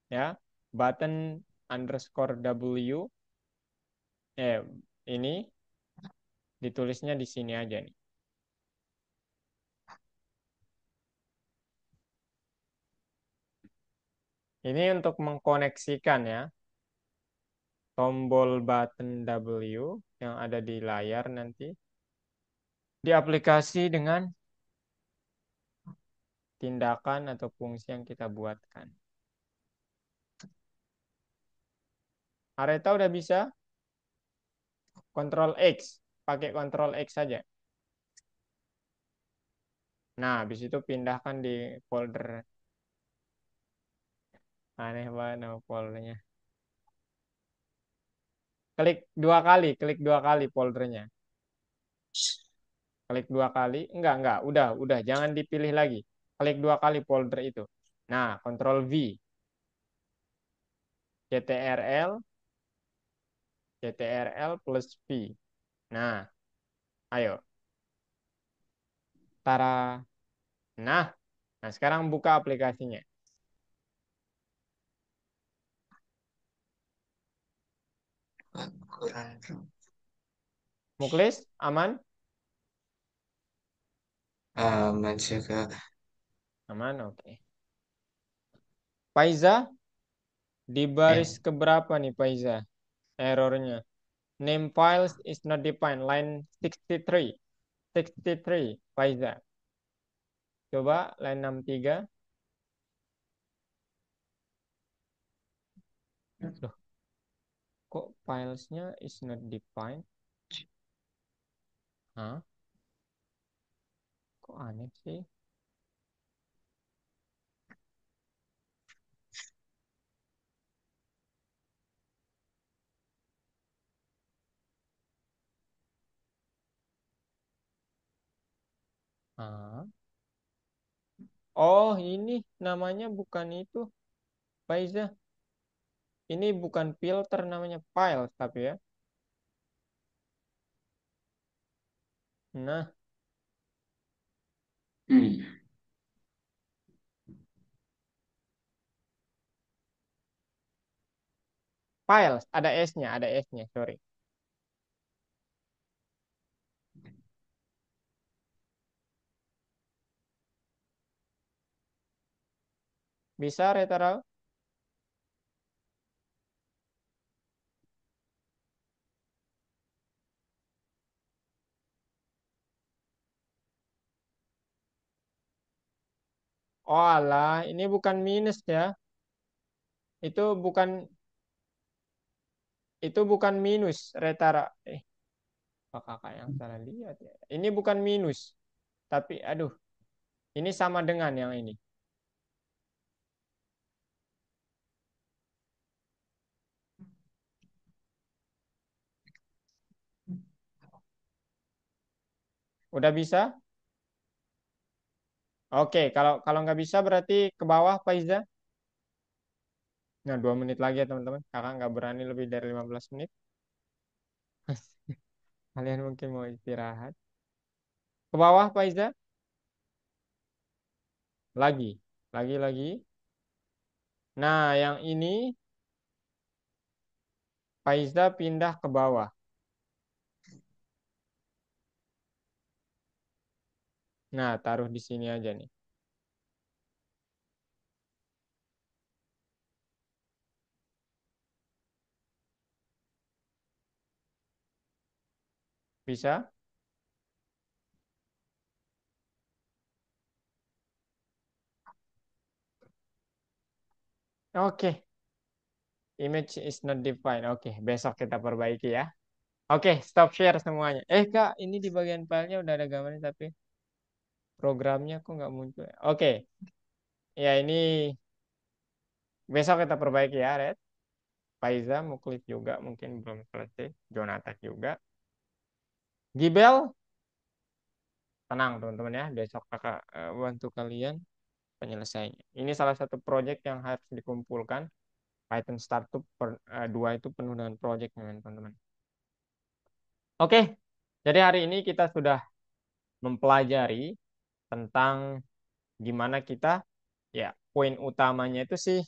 Ya. Button underscore W. Ini ditulisnya di sini aja nih. Ini untuk mengkoneksikan ya. Tombol button W yang ada di layar nanti. Di aplikasi dengan tindakan atau fungsi yang kita buatkan. Areta udah bisa? Control X. Pakai Control X saja. Nah, habis itu pindahkan di folder. Aneh banget nama foldernya. Klik dua kali foldernya. Klik dua kali. Enggak. Udah. Jangan dipilih lagi. Klik dua kali folder itu. Nah, Control V. CTRL, CTRL plus V. Nah, ayo. Tara. Nah, sekarang buka aplikasinya. Muklis, aman? Aman sih Kak. Aman, oke. Faiza, di baris Ya, keberapa nih Faiza? Errornya. Name files is not defined. Line 63. 63, Faiza. Coba line 63. Loh, kok filesnya is not defined? Hah? Kok aneh sih? Hah? Oh, ini namanya bukan itu, Faiza. Ini bukan filter namanya files tapi ya. Nah, Hmm. Files, ada S-nya, sorry. Bisa, Retaro? Oh alah, ini bukan minus ya. Itu bukan itu bukan minus, Retara. Apa kakak yang salah lihat ya? Ini bukan minus, tapi aduh, ini sama dengan yang ini. Udah bisa? Oke, kalau kalau nggak bisa berarti ke bawah, Faiza. Nah, 2 menit lagi ya teman-teman. Kakak nggak berani lebih dari 15 menit. Kalian mungkin mau istirahat. Ke bawah, Faiza. Lagi. Nah, yang ini Faiza pindah ke bawah. Nah, taruh di sini aja nih. Bisa? Oke. Image is not defined. Oke, besok kita perbaiki ya. Oke, stop share semuanya. Kak, ini di bagian filenya udah ada gambarnya tapi programnya kok nggak muncul ya? Oke, ya ini besok kita perbaiki ya, Red. Faiza, Muklis juga mungkin belum selesai. Jonathan juga. Gibel, tenang teman-teman ya. Besok kakak bantu kalian penyelesaiannya. Ini salah satu project yang harus dikumpulkan. Python Startup 2 itu penuh dengan project teman-teman. Oke, jadi hari ini kita sudah mempelajari tentang gimana kita, ya, poin utamanya itu sih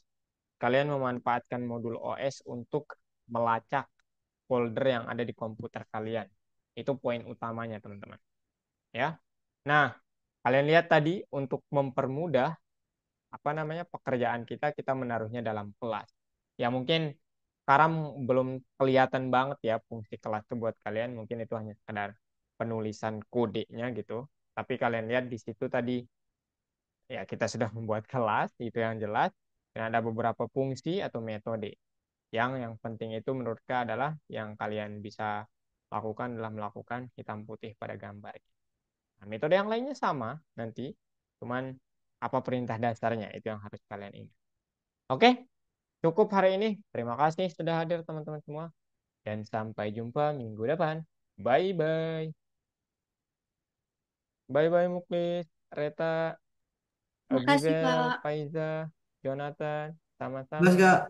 kalian memanfaatkan modul OS untuk melacak folder yang ada di komputer kalian. Itu poin utamanya teman-teman, ya. Nah, kalian lihat tadi untuk mempermudah apa namanya pekerjaan kita, kita menaruhnya dalam kelas. Ya mungkin sekarang belum kelihatan banget ya fungsi kelas itu buat kalian, mungkin itu hanya sekedar penulisan kodenya gitu. Tapi kalian lihat di situ tadi, ya kita sudah membuat kelas, itu yang jelas. Dan ada beberapa fungsi atau metode. Yang penting itu menurut Kak adalah yang kalian bisa lakukan dalam melakukan hitam putih pada gambar. Nah, metode yang lainnya sama nanti, cuman apa perintah dasarnya itu yang harus kalian ingat. Oke, cukup hari ini. Terima kasih sudah hadir teman-teman semua. Dan sampai jumpa minggu depan. Bye-bye. Bye-bye Muklis, Reta, Makasih, Gibel, Kak. Faiza, Jonathan. Mas Sama-sama. Kak.